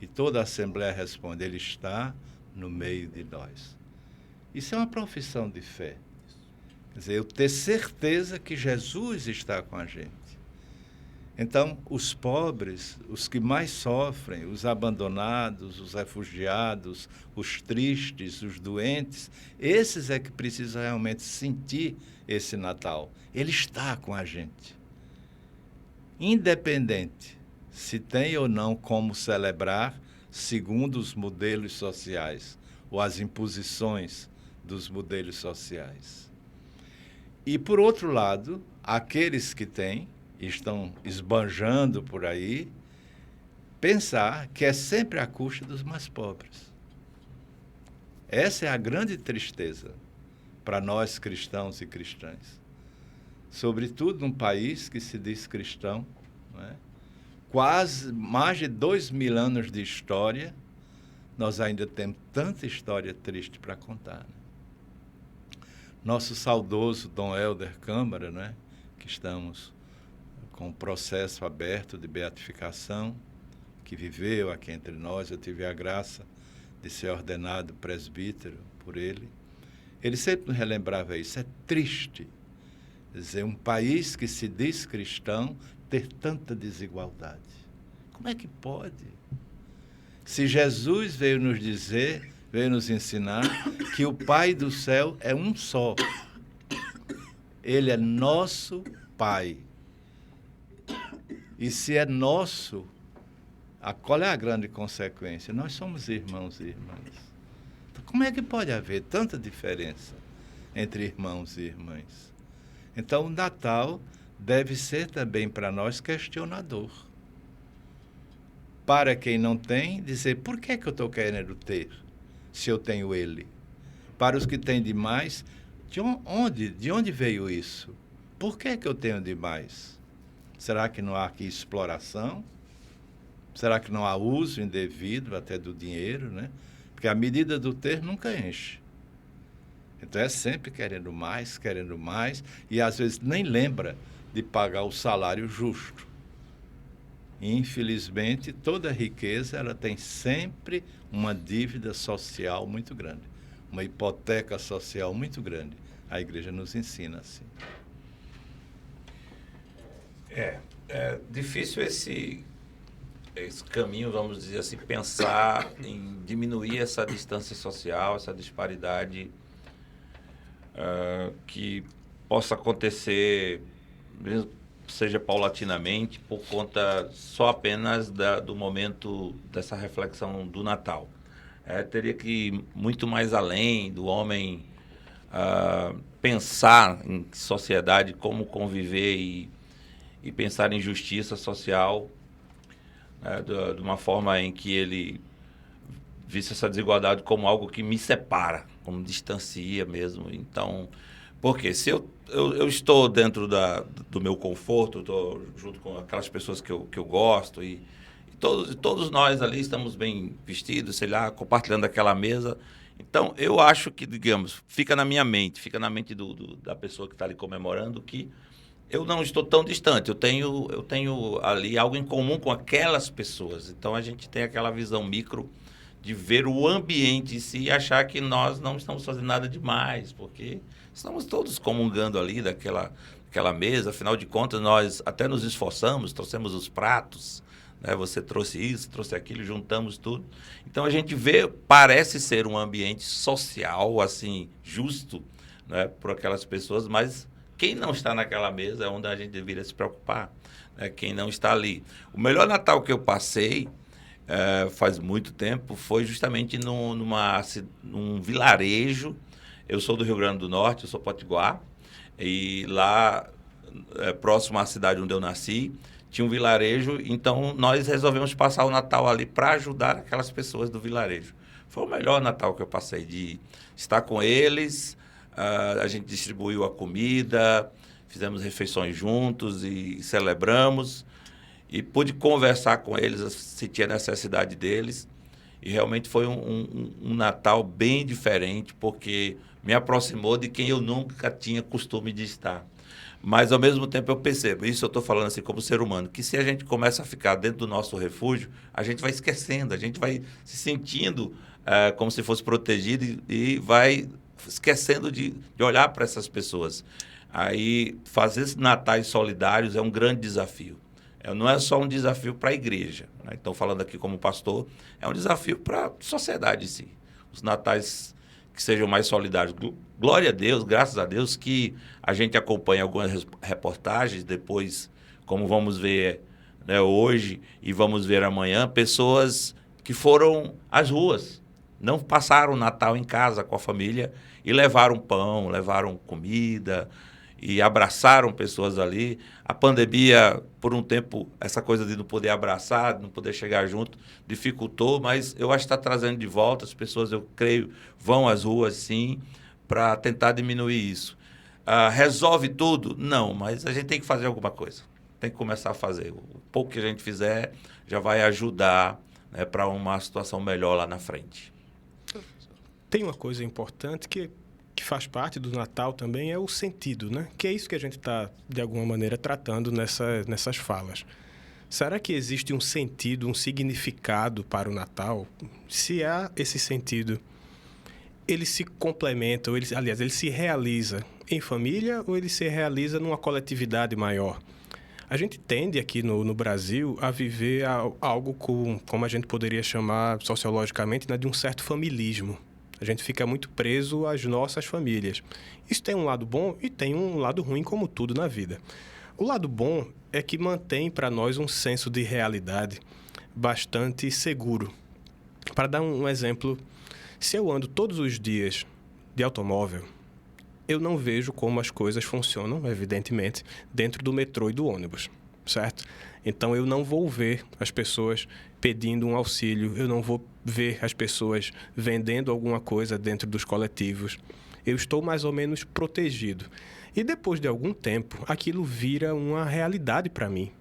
S3: E toda a Assembleia responde, Ele está no meio de nós. Isso é uma profissão de fé. Quer dizer, eu ter certeza que Jesus está com a gente. Então, os pobres, os que mais sofrem, os abandonados, os refugiados, os tristes, os doentes, esses é que precisam realmente sentir esse Natal. Ele está com a gente. Independente se tem ou não como celebrar segundo os modelos sociais ou as imposições dos modelos sociais. E, por outro lado, aqueles que têm, estão esbanjando por aí, pensar que é sempre à custa dos mais pobres. Essa é a grande tristeza para nós cristãos e cristãs. Sobretudo num país que se diz cristão, não é? Quase mais de 2000 anos de história, nós ainda temos tanta história triste para contar. Né? Nosso saudoso Dom Helder Câmara, né? Que estamos com o processo aberto de beatificação, que viveu aqui entre nós, eu tive a graça de ser ordenado presbítero por ele. Ele sempre nos relembrava isso. É triste Quer dizer, um país que se diz cristão ter tanta desigualdade. Como é que pode? Se Jesus veio nos dizer, veio nos ensinar que o Pai do céu é um só. Ele é nosso Pai. E se é nosso, qual é a grande consequência? Nós somos irmãos e irmãs. Então, como é que pode haver tanta diferença entre irmãos e irmãs? Então, o Natal deve ser também para nós questionador. Para quem não tem, dizer, por que eu estou querendo ter, se eu tenho ele? Para os que têm demais, de onde veio isso? Por que eu tenho demais? Será que não há aqui exploração? Será que não há uso indevido até do dinheiro, né? Porque a medida do ter nunca enche. Então é sempre querendo mais, e às vezes nem lembra de pagar o salário justo. Infelizmente, toda riqueza ela tem sempre uma dívida social muito grande, uma hipoteca social muito grande. A igreja nos ensina assim.
S4: É difícil esse caminho, vamos dizer assim, pensar em diminuir essa distância social, essa disparidade que possa acontecer, mesmo seja paulatinamente, por conta só apenas do momento dessa reflexão do Natal. Teria que ir muito mais além do homem pensar em sociedade, como conviver e pensar em justiça social, né, de uma forma em que ele visse essa desigualdade como algo que me separa, como distancia mesmo. Então, porque se eu estou dentro do meu conforto, estou junto com aquelas pessoas que eu gosto e todos nós ali estamos bem vestidos, sei lá, compartilhando aquela mesa. Então, eu acho que, digamos, fica na mente da pessoa que está ali comemorando que eu não estou tão distante, eu tenho ali algo em comum com aquelas pessoas. Então, a gente tem aquela visão micro de ver o ambiente em si e achar que nós não estamos fazendo nada demais, porque estamos todos comungando ali daquela mesa. Afinal de contas, nós até nos esforçamos, trouxemos os pratos, né? Você trouxe isso, trouxe aquilo, juntamos tudo. Então, a gente parece ser um ambiente social, assim, justo, né, por aquelas pessoas, mas quem não está naquela mesa é onde a gente deveria se preocupar, né? Quem não está ali. O melhor Natal que eu passei faz muito tempo foi justamente num vilarejo. Eu sou do Rio Grande do Norte, eu sou potiguar, e lá, próximo à cidade onde eu nasci, tinha um vilarejo, então nós resolvemos passar o Natal ali para ajudar aquelas pessoas do vilarejo. Foi o melhor Natal que eu passei, de estar com eles. A gente distribuiu a comida, fizemos refeições juntos e celebramos. E pude conversar com eles, sentir a necessidade deles. E realmente foi um Natal bem diferente, porque me aproximou de quem eu nunca tinha costume de estar. Mas, ao mesmo tempo, eu percebo, isso eu estou falando assim como ser humano, que se a gente começa a ficar dentro do nosso refúgio, a gente vai esquecendo, a gente vai se sentindo como se fosse protegido e vai esquecendo de olhar para essas pessoas. Aí, fazer natais solidários é um grande desafio. Não é só um desafio para a igreja, né? Então, falando aqui como pastor, é um desafio para a sociedade em si. Os natais que sejam mais solidários. Glória a Deus, graças a Deus, que a gente acompanha algumas reportagens, depois, como vamos ver, né, hoje e vamos ver amanhã, pessoas que foram às ruas, não passaram o Natal em casa com a família e levaram pão, levaram comida e abraçaram pessoas ali. A pandemia, por um tempo, essa coisa de não poder abraçar, de não poder chegar junto, dificultou, mas eu acho que está trazendo de volta. As pessoas, eu creio, vão às ruas, sim, para tentar diminuir isso. Resolve tudo? Não, mas a gente tem que fazer alguma coisa. Tem que começar a fazer. O pouco que a gente fizer já vai ajudar, né, para uma situação melhor lá na frente.
S5: Tem uma coisa importante que faz parte do Natal também, é o sentido, né? Que é isso que a gente está, de alguma maneira, tratando nessas falas. Será que existe um sentido, um significado para o Natal? Se há esse sentido, ele se complementa, ele se realiza em família ou ele se realiza numa coletividade maior? A gente tende aqui no Brasil a viver algo como a gente poderia chamar sociologicamente, né, de um certo familismo. A gente fica muito preso às nossas famílias. Isso tem um lado bom e tem um lado ruim, como tudo na vida. O lado bom é que mantém para nós um senso de realidade bastante seguro. Para dar um exemplo, se eu ando todos os dias de automóvel, eu não vejo como as coisas funcionam, evidentemente, dentro do metrô e do ônibus, certo? Então, eu não vou ver as pessoas pedindo um auxílio, eu não vou ver as pessoas vendendo alguma coisa dentro dos coletivos. Eu estou mais ou menos protegido. E depois de algum tempo, aquilo vira uma realidade para mim.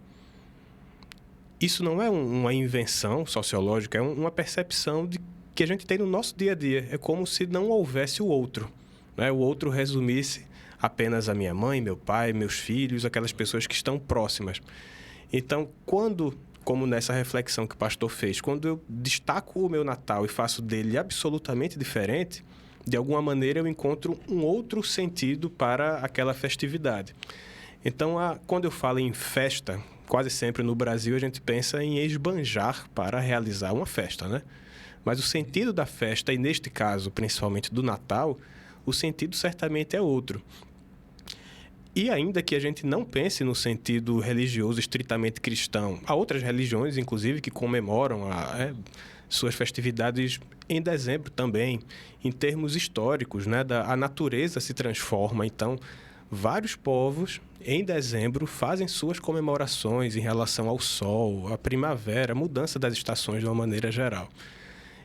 S5: Isso não é uma invenção sociológica, é uma percepção que a gente tem no nosso dia a dia. É como se não houvesse o outro. Né? O outro resumisse apenas a minha mãe, meu pai, meus filhos, aquelas pessoas que estão próximas. Então, como nessa reflexão que o pastor fez, quando eu destaco o meu Natal e faço dele absolutamente diferente, de alguma maneira eu encontro um outro sentido para aquela festividade. Então, quando eu falo em festa, quase sempre no Brasil a gente pensa em esbanjar para realizar uma festa, né? Mas o sentido da festa, e neste caso, principalmente do Natal, o sentido certamente é outro. E ainda que a gente não pense no sentido religioso estritamente cristão, há outras religiões, inclusive, que comemoram suas festividades em dezembro também, em termos históricos, né? A natureza se transforma, então vários povos em dezembro fazem suas comemorações em relação ao sol, à primavera, a mudança das estações de uma maneira geral.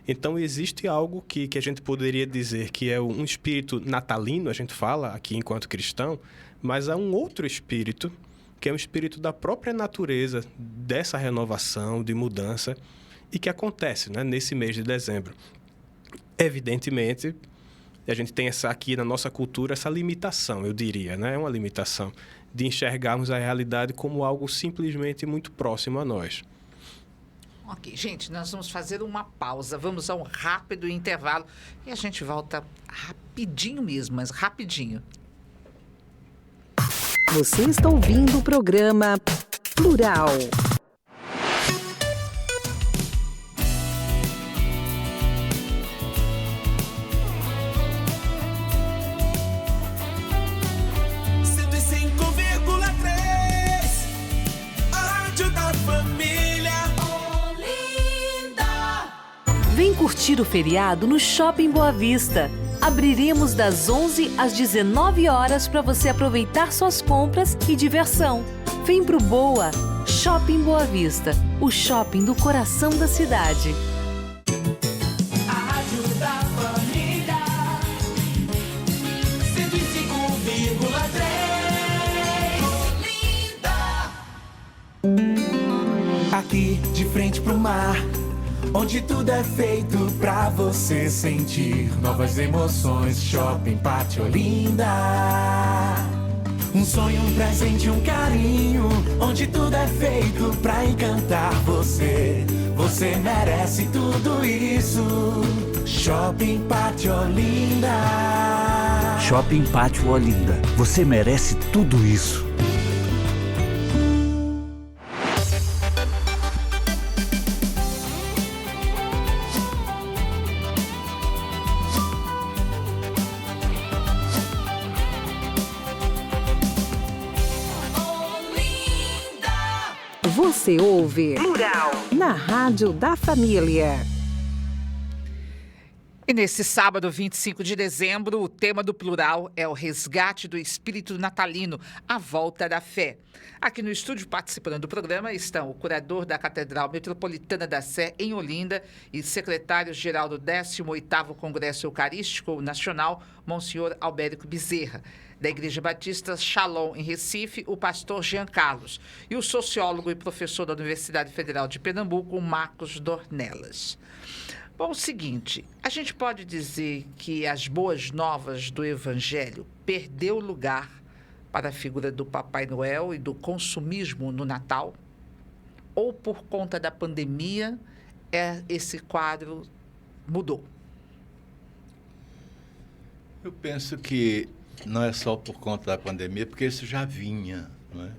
S5: Então, existe algo que a gente poderia dizer que é um espírito natalino, a gente fala aqui enquanto cristão, mas há um outro espírito, que é um espírito da própria natureza, dessa renovação, de mudança, e que acontece, né, nesse mês de dezembro. Evidentemente, a gente tem aqui na nossa cultura essa limitação, eu diria, né? É uma limitação de enxergarmos a realidade como algo simplesmente muito próximo a nós.
S2: Ok, gente, nós vamos fazer uma pausa, vamos a um rápido intervalo e a gente volta rapidinho mesmo, mas rapidinho.
S1: Você está ouvindo o programa Plural.
S6: Vem curtir o feriado no Shopping Boa Vista. Abriremos das 11 às 19 horas para você aproveitar suas compras e diversão. Vem pro Boa, Shopping Boa Vista, o shopping do coração da cidade.
S7: A Rádio da Família, 105,3. Aqui de frente pro mar, onde tudo é feito pra você sentir novas emoções. Shopping Pátio Olinda. Um sonho, um presente, um carinho, onde tudo é feito pra encantar você. Você merece tudo isso. Shopping Pátio Olinda.
S8: Shopping Pátio Olinda. Você merece tudo isso.
S1: Você ouve Plural na Rádio da Família.
S2: E nesse sábado, 25 de dezembro, o tema do Plural é o resgate do espírito natalino, a volta da fé. Aqui no estúdio, participando do programa, estão o curador da Catedral Metropolitana da Sé, em Olinda, e secretário-geral do 18º Congresso Eucarístico Nacional, Monsenhor Albérico Bezerra. Da Igreja Batista Shalom, em Recife, o pastor Jean Carlos. E o sociólogo e professor da Universidade Federal de Pernambuco, Marcos Dornelas. Bom, o seguinte, a gente pode dizer que as boas novas do Evangelho perdeu lugar para a figura do Papai Noel e do consumismo no Natal? Ou por conta da pandemia, esse quadro mudou?
S3: Eu penso que não é só por conta da pandemia, porque isso já vinha, não é?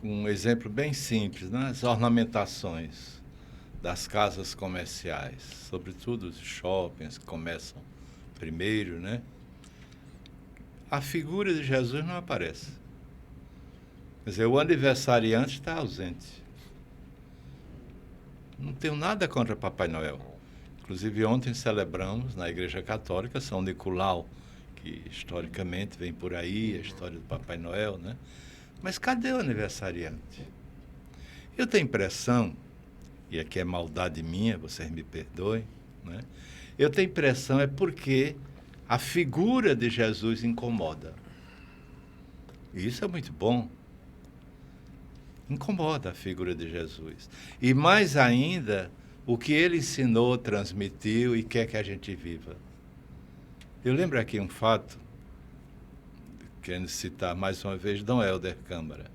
S3: Um exemplo bem simples, né? As ornamentações das casas comerciais, sobretudo os shoppings que começam primeiro, né? A figura de Jesus não aparece. Quer dizer, o aniversariante está ausente. Não tenho nada contra Papai Noel. Inclusive, ontem celebramos na Igreja Católica São Nicolau, que historicamente vem por aí, a história do Papai Noel, né? Mas cadê o aniversariante? Eu tenho impressão, e aqui é maldade minha, vocês me perdoem, né? Eu tenho impressão é porque a figura de Jesus incomoda. E isso é muito bom. Incomoda a figura de Jesus. E mais ainda, o que ele ensinou, transmitiu e quer que a gente viva. Eu lembro aqui um fato, querendo citar mais uma vez Dom Helder Câmara.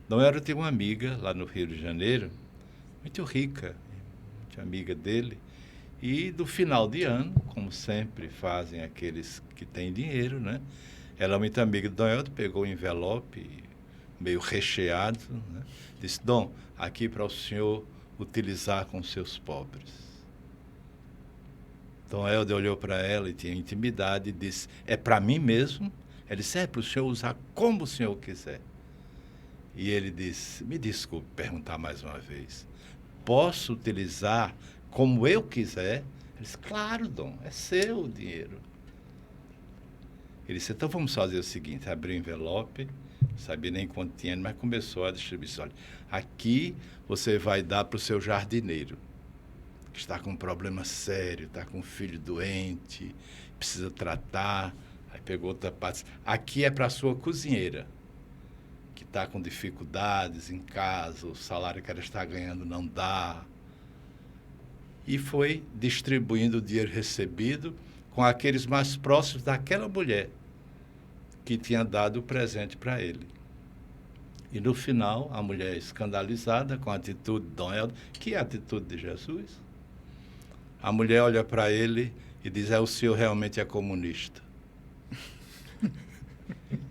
S3: Dom Helder tinha uma amiga lá no Rio de Janeiro, muito rica, muito amiga dele, e do final de ano, como sempre fazem aqueles que têm dinheiro, né? Ela, muito amiga de Dom Helder, pegou um envelope meio recheado, né? Disse: Dom, aqui para o senhor utilizar com seus pobres. Dom Helder olhou para ela e tinha intimidade e disse: é para mim mesmo? Ela disse: é para o senhor usar como o senhor quiser. E ele disse: me desculpe perguntar mais uma vez, posso utilizar como eu quiser? Ele disse: claro, Dom, é seu o dinheiro. Ele disse: então vamos fazer o seguinte, abriu o envelope, não sabia nem quanto tinha, mas começou a distribuição. Olha, aqui você vai dar para o seu jardineiro, que está com um problema sério, está com um filho doente, precisa tratar. Aí pegou outra parte. Aqui é para a sua cozinheira, que está com dificuldades em casa, o salário que ela está ganhando não dá. E foi distribuindo o dinheiro recebido com aqueles mais próximos daquela mulher que tinha dado o presente para ele. E no final, a mulher escandalizada com a atitude de Dom Helder, que é a atitude de Jesus, a mulher olha para ele e diz: o senhor realmente é comunista.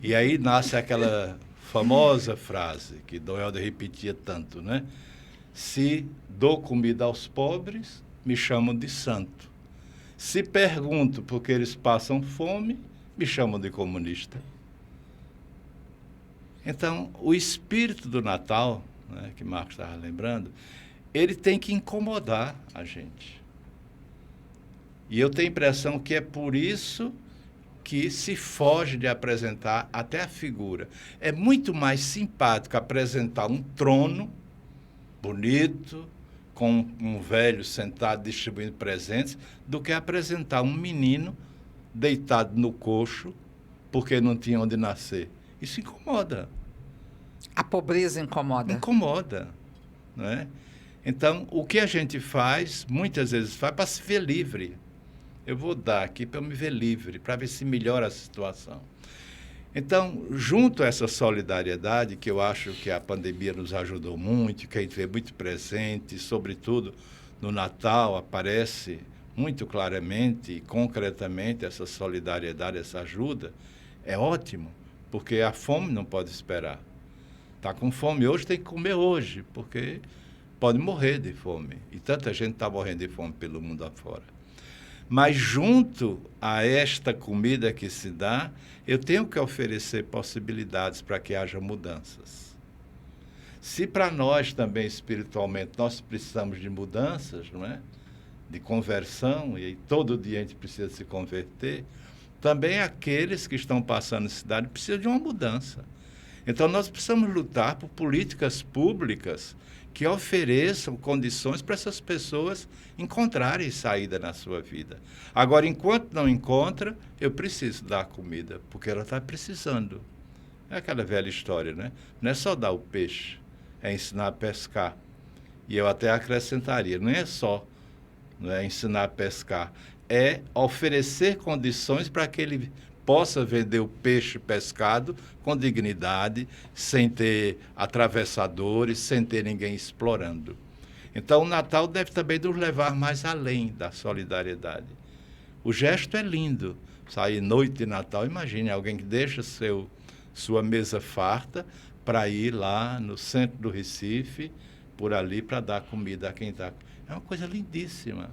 S3: E aí nasce aquela famosa frase que Dom Helder repetia tanto, né? Se dou comida aos pobres, me chamam de santo. Se pergunto por que eles passam fome, me chamam de comunista. Então, o espírito do Natal, né, que Marcos estava lembrando, ele tem que incomodar a gente. E eu tenho a impressão que é por isso que se foge de apresentar até a figura. É muito mais simpático apresentar um trono bonito, com um velho sentado distribuindo presentes, do que apresentar um menino deitado no coxo porque não tinha onde nascer. Isso incomoda.
S2: A pobreza incomoda.
S3: Incomoda, não é? Então, o que a gente faz, muitas vezes faz para se ver livre. Eu vou dar aqui para eu me ver livre, para ver se melhora a situação. Então, junto a essa solidariedade, que eu acho que a pandemia nos ajudou muito, que a gente vê muito presente, sobretudo no Natal, aparece muito claramente e concretamente essa solidariedade, essa ajuda, é ótimo, porque a fome não pode esperar. Está com fome hoje, tem que comer hoje, porque pode morrer de fome. E tanta gente está morrendo de fome pelo mundo afora. Mas junto a esta comida que se dá, eu tenho que oferecer possibilidades para que haja mudanças. Se para nós também espiritualmente nós precisamos de mudanças, não é? De conversão, e todo dia a gente precisa se converter, também aqueles que estão passando necessidade precisam de uma mudança. Então nós precisamos lutar por políticas públicas que ofereçam condições para essas pessoas encontrarem saída na sua vida. Agora, enquanto não encontra, eu preciso dar comida, porque ela está precisando. É aquela velha história, né? Não é só dar o peixe, é ensinar a pescar. E eu até acrescentaria, não é só ensinar a pescar, é oferecer condições para que ele possa vender o peixe pescado com dignidade, sem ter atravessadores, sem ter ninguém explorando. Então, o Natal deve também nos levar mais além da solidariedade. O gesto é lindo, sair noite de Natal. Imagine alguém que deixa sua mesa farta para ir lá no centro do Recife, por ali, para dar comida a quem está. É uma coisa lindíssima.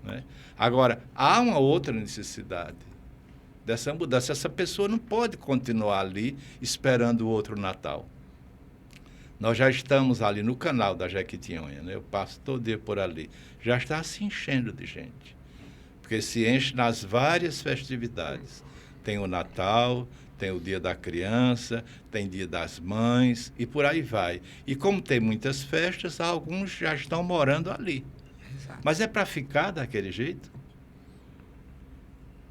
S3: Né? Agora, há uma outra necessidade dessa mudança. Essa pessoa não pode continuar ali esperando o outro Natal. Nós já estamos ali no canal da Jequitinhonha, né? Eu passo todo dia por ali. Já está se enchendo de gente. Porque se enche nas várias festividades. Tem o Natal, tem o Dia da Criança, tem Dia das Mães e por aí vai. E como tem muitas festas, alguns já estão morando ali.
S2: Exato.
S3: Mas é para ficar daquele jeito?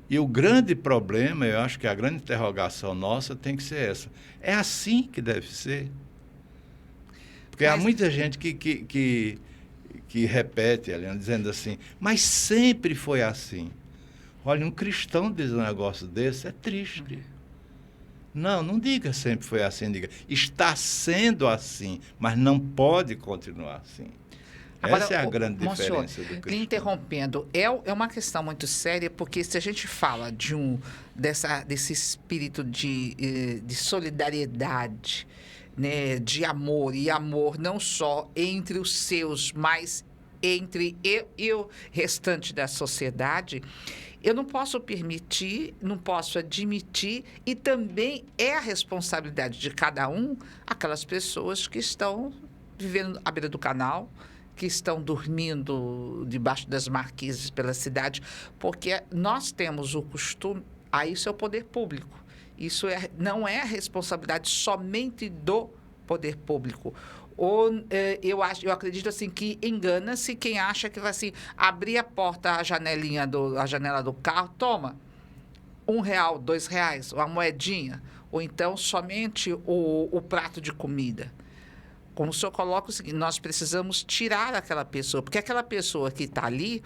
S3: E o grande problema, eu acho que a grande interrogação nossa tem que ser essa. É assim que deve ser? Porque há muita gente que repete, Eliana, dizendo assim, mas sempre foi assim. Olha, um cristão diz um negócio desse, é triste. Não diga sempre foi assim, diga, está sendo assim, mas não pode continuar assim.
S2: Agora,
S3: essa é a grande
S2: Monsenhor,
S3: diferença do
S2: lhe
S3: cristão.
S2: interrompendo, é uma questão muito séria, porque se a gente fala desse espírito de solidariedade, né, de amor, e amor não só entre os seus, mas entre e o restante da sociedade, eu não posso permitir, não posso admitir, e também é a responsabilidade de cada um, aquelas pessoas que estão vivendo à beira do canal, que estão dormindo debaixo das marquises pela cidade, porque nós temos o costume, isso é o poder público. Isso não é a responsabilidade somente do poder público. Eu acredito assim que engana-se quem acha que vai assim, abrir a porta, a janela do carro, toma R$1, R$2, uma moedinha, ou então somente o prato de comida. Como o senhor coloca o seguinte, nós precisamos tirar aquela pessoa, porque aquela pessoa que está ali,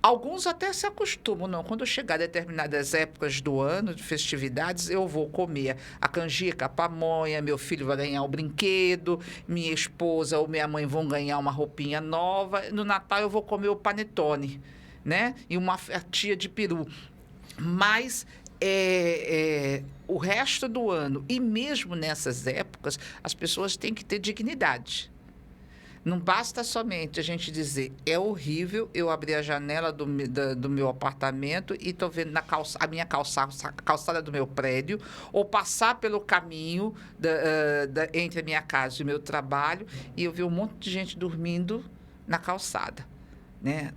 S2: alguns até se acostumam, não. Quando chegar determinadas épocas do ano, de festividades, eu vou comer a canjica, a pamonha, meu filho vai ganhar um brinquedo, minha esposa ou minha mãe vão ganhar uma roupinha nova. No Natal eu vou comer o panetone, né? E uma fatia de peru. Mas o resto do ano, e mesmo nessas épocas, as pessoas têm que ter dignidade. Não basta somente a gente dizer, é horrível eu abrir a janela do meu apartamento e estou vendo a minha calçada do meu prédio, ou passar pelo caminho entre a minha casa e o meu trabalho e eu ver um monte de gente dormindo na calçada. Né?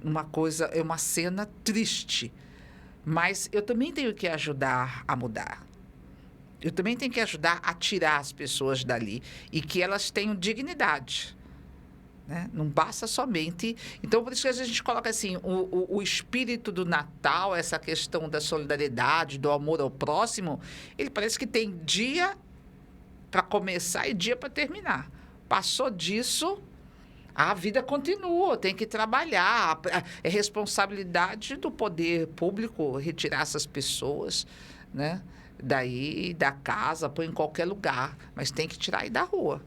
S2: É uma cena triste. Mas eu também tenho que ajudar a mudar. Eu também tenho que ajudar a tirar as pessoas dali e que elas tenham dignidade. Né? Não basta somente... Então, por isso que a gente coloca assim, o espírito do Natal, essa questão da solidariedade, do amor ao próximo, ele parece que tem dia para começar e dia para terminar. Passou disso, a vida continua, tem que trabalhar. É responsabilidade do poder público retirar essas pessoas, né? Daí, da casa, põe em qualquer lugar, mas tem que tirar aí da rua.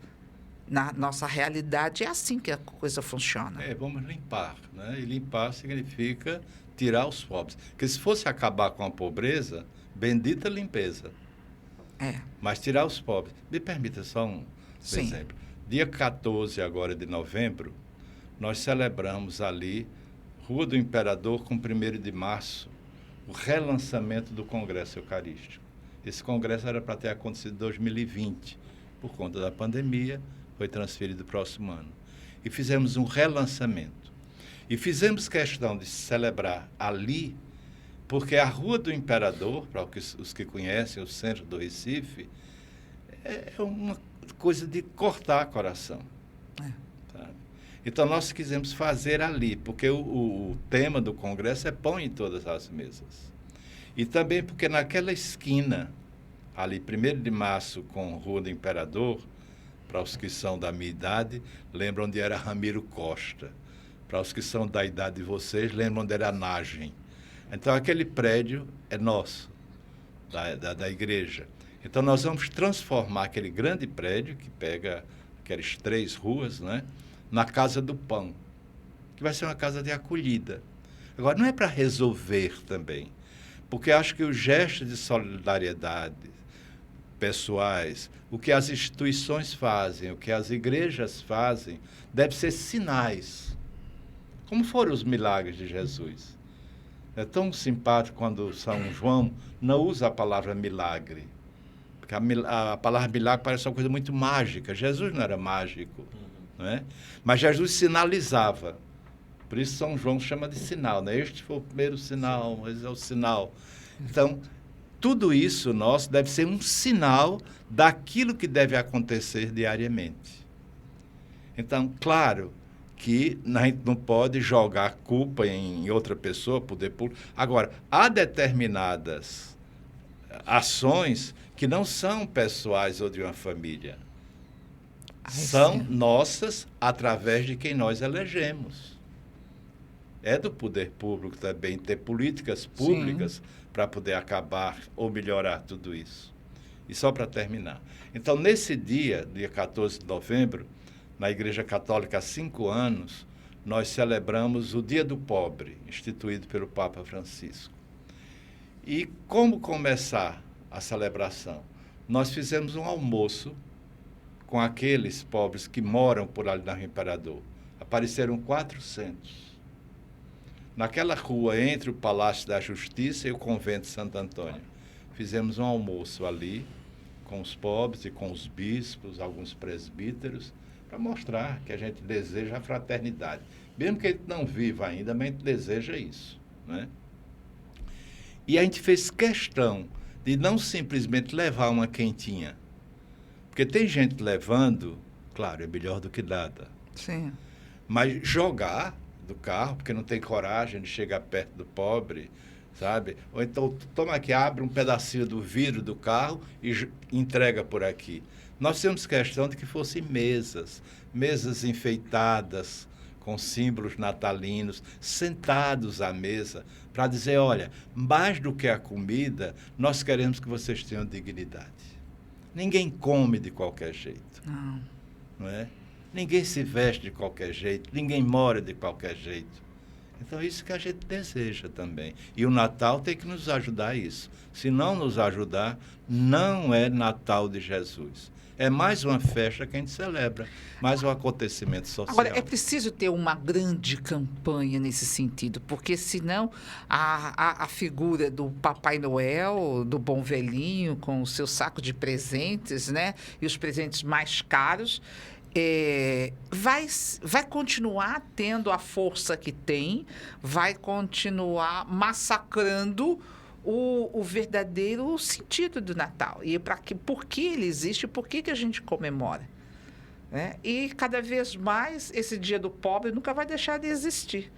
S2: Na nossa realidade é assim que a coisa funciona.
S3: Vamos limpar, né? E limpar significa tirar os pobres. Porque se fosse acabar com a pobreza, bendita limpeza. Mas tirar os pobres. Me permita só um exemplo. Dia 14 agora de novembro, nós celebramos ali, Rua do Imperador, com 1º de março, o relançamento do Congresso Eucarístico. Esse congresso era para ter acontecido em 2020. Por conta da pandemia, foi transferido para o próximo ano. E fizemos um relançamento. E fizemos questão de celebrar ali, porque a Rua do Imperador, para os que conhecem o centro do Recife, é uma coisa de cortar coração. Sabe? Então, nós quisemos fazer ali, porque o tema do congresso é pão em todas as mesas. E também porque naquela esquina, ali, 1º de março, com Rua do Imperador, para os que são da minha idade, lembram onde era Ramiro Costa. Para os que são da idade de vocês, lembram onde era Nagem. Então, aquele prédio é nosso, da igreja. Então, nós vamos transformar aquele grande prédio, que pega aquelas 3 ruas, né, na Casa do Pão, que vai ser uma casa de acolhida. Agora, não é para resolver também, porque acho que os gestos de solidariedade pessoais, o que as instituições fazem, o que as igrejas fazem, deve ser sinais. Como foram os milagres de Jesus? É tão simpático quando São João não usa a palavra milagre. Porque a palavra milagre parece uma coisa muito mágica. Jesus não era mágico, não é? Mas Jesus sinalizava. Por isso São João chama de sinal, né? Este foi o primeiro sinal, mas é o sinal. Então, tudo isso nosso deve ser um sinal daquilo que deve acontecer diariamente. Então, claro que a gente não pode jogar a culpa em outra pessoa, poder público. Agora, há determinadas ações que não são pessoais ou de uma família. São nossas através de quem nós elegemos. É do poder público também ter políticas públicas para poder acabar ou melhorar tudo isso. E só para terminar. Então, nesse dia 14 de novembro, na Igreja Católica há 5 anos, nós celebramos o Dia do Pobre, instituído pelo Papa Francisco. E como começar a celebração? Nós fizemos um almoço com aqueles pobres que moram por ali na Rua Imperador. Apareceram 400. Naquela rua, entre o Palácio da Justiça e o Convento de Santo Antônio. Fizemos um almoço ali, com os pobres e com os bispos, alguns presbíteros, para mostrar que a gente deseja a fraternidade. Mesmo que a gente não viva ainda, mas a gente deseja isso, né? E a gente fez questão de não simplesmente levar uma quentinha. Porque tem gente levando, claro, é melhor do que nada.
S2: Sim.
S3: Mas jogar do carro, porque não tem coragem de chegar perto do pobre, sabe? Ou então, toma aqui, abre um pedacinho do vidro do carro e entrega por aqui. Nós temos questão de que fossem mesas enfeitadas, com símbolos natalinos, sentados à mesa, para dizer, olha, mais do que a comida, nós queremos que vocês tenham dignidade. Ninguém come de qualquer jeito. Não é? Ninguém se veste de qualquer jeito, ninguém mora de qualquer jeito. Então, é isso que a gente deseja também. E o Natal tem que nos ajudar a isso. Se não nos ajudar, não é Natal de Jesus. É mais uma festa que a gente celebra, mais um acontecimento social.
S2: Agora, é preciso ter uma grande campanha nesse sentido, porque senão a figura do Papai Noel, do bom velhinho, com o seu saco de presentes, né? E os presentes mais caros, vai continuar tendo a força que tem, vai continuar massacrando o verdadeiro sentido do Natal. E por que ele existe, por que a gente comemora. Né? E cada vez mais esse Dia do Pobre nunca vai deixar de existir.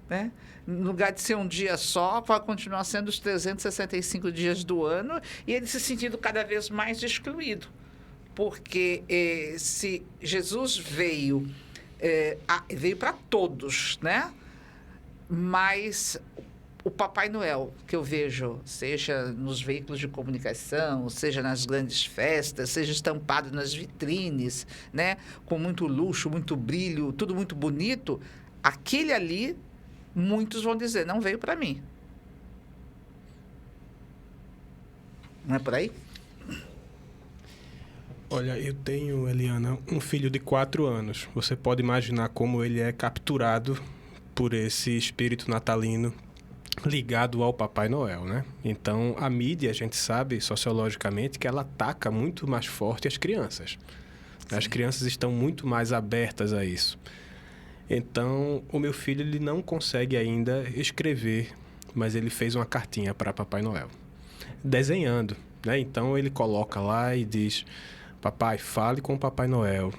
S2: Né? No lugar de ser um dia só, vai continuar sendo os 365 dias do ano e ele se sentindo cada vez mais excluído. Porque se Jesus veio para todos, né? Mas o Papai Noel, que eu vejo, seja nos veículos de comunicação, seja nas grandes festas, seja estampado nas vitrines, né? Com muito luxo, muito brilho, tudo muito bonito, aquele ali, muitos vão dizer, não veio para mim. Não é por aí?
S5: Olha, eu tenho, Eliana, um filho de 4 anos. Você pode imaginar como ele é capturado por esse espírito natalino ligado ao Papai Noel, né? Então, a mídia, a gente sabe, sociologicamente, que ela ataca muito mais forte as crianças. Sim. As crianças estão muito mais abertas a isso. Então, o meu filho, ele não consegue ainda escrever, mas ele fez uma cartinha para Papai Noel, desenhando, né? Então, ele coloca lá e diz... Papai, fale com o Papai Noel,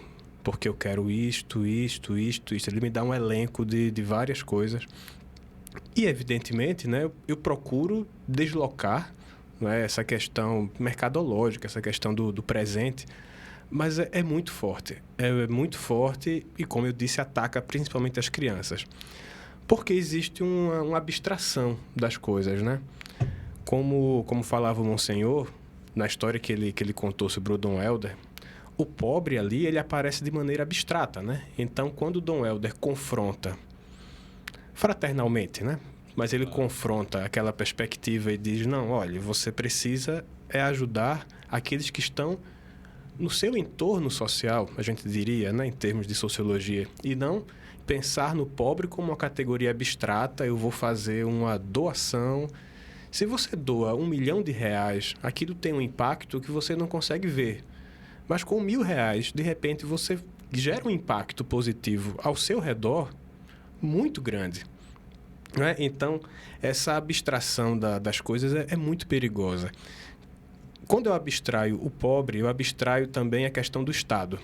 S5: porque eu quero isto. Ele me dá um elenco de várias coisas. E, evidentemente, né, eu procuro deslocar, né, essa questão mercadológica, essa questão do presente, mas é muito forte. É muito forte e, como eu disse, ataca principalmente as crianças. Porque existe uma abstração das coisas, né? Como falava o Monsenhor, na história que ele contou sobre o Dom Helder, o pobre ali, ele aparece de maneira abstrata, né? Então, quando o Dom Helder confronta fraternalmente, né? mas ele confronta aquela perspectiva e diz, não, olha, você precisa ajudar aqueles que estão no seu entorno social, a gente diria, né, em termos de sociologia, e não pensar no pobre como uma categoria abstrata, eu vou fazer uma doação. Se você doa R$1 milhão, aquilo tem um impacto que você não consegue ver. Mas com R$1.000, de repente, você gera um impacto positivo ao seu redor muito grande. Né? Então, essa abstração das coisas é muito perigosa. Quando eu abstraio o pobre, eu abstraio também a questão do Estado.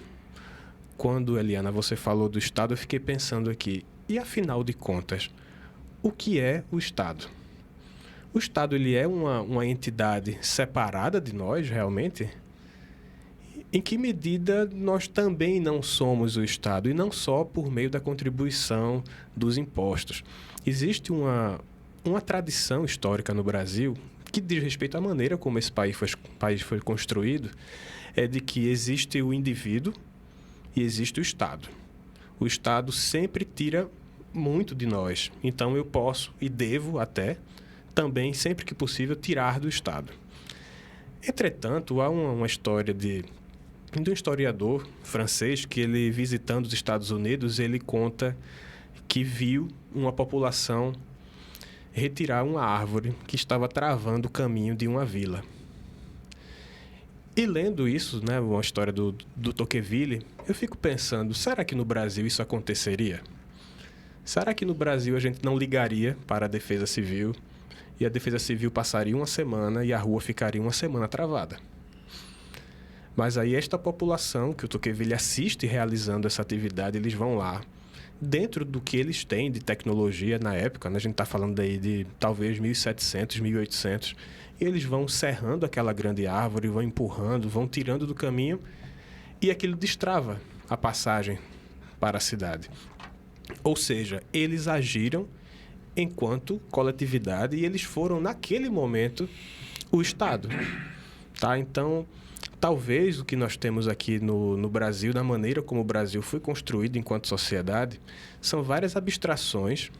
S5: Quando, Eliana, você falou do Estado, eu fiquei pensando aqui, e afinal de contas, o que é o Estado? O Estado, ele é uma entidade separada de nós, realmente? Em que medida nós também não somos o Estado, e não só por meio da contribuição dos impostos? Existe uma tradição histórica no Brasil que diz respeito à maneira como esse país foi construído, é de que existe o indivíduo e existe o Estado. O Estado sempre tira muito de nós, então eu posso e devo até também, sempre que possível, tirar do Estado. Entretanto, há uma história de um historiador francês que ele, visitando os Estados Unidos, ele conta que viu uma população retirar uma árvore que estava travando o caminho de uma vila. E lendo isso, né, uma história do Tocqueville, eu fico pensando, será que no Brasil isso aconteceria? Será que no Brasil a gente não ligaria para a Defesa Civil e a Defesa Civil passaria uma semana e a rua ficaria uma semana travada? Mas aí esta população que o Tocqueville assiste realizando essa atividade, eles vão lá, dentro do que eles têm de tecnologia na época, né? A gente está falando aí de talvez 1700, 1800, e eles vão serrando aquela grande árvore, vão empurrando, vão tirando do caminho, e aquilo destrava a passagem para a cidade. Ou seja, eles agiram enquanto coletividade e eles foram, naquele momento, o Estado. Tá? Então, talvez o que nós temos aqui no Brasil, da maneira como o Brasil foi construído enquanto sociedade, são várias abstrações,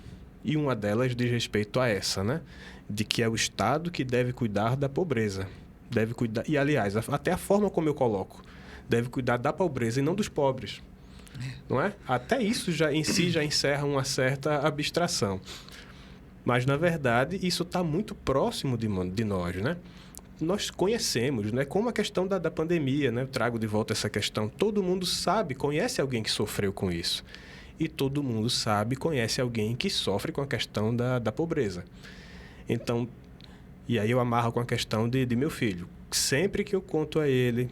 S5: e uma delas diz respeito a essa, né? De que é o Estado que deve cuidar da pobreza. Deve cuidar, e, aliás, até a forma como eu coloco, deve cuidar da pobreza e não dos pobres. Não é? Até isso em si já encerra uma certa abstração. Mas, na verdade, isso está muito próximo de nós, né? Nós conhecemos, né? Como a questão da pandemia, né? Eu trago de volta essa questão. Todo mundo sabe, conhece alguém que sofreu com isso. E todo mundo sabe, conhece alguém que sofre com a questão da pobreza. Então, e aí eu amarro com a questão de meu filho. Sempre que eu conto a ele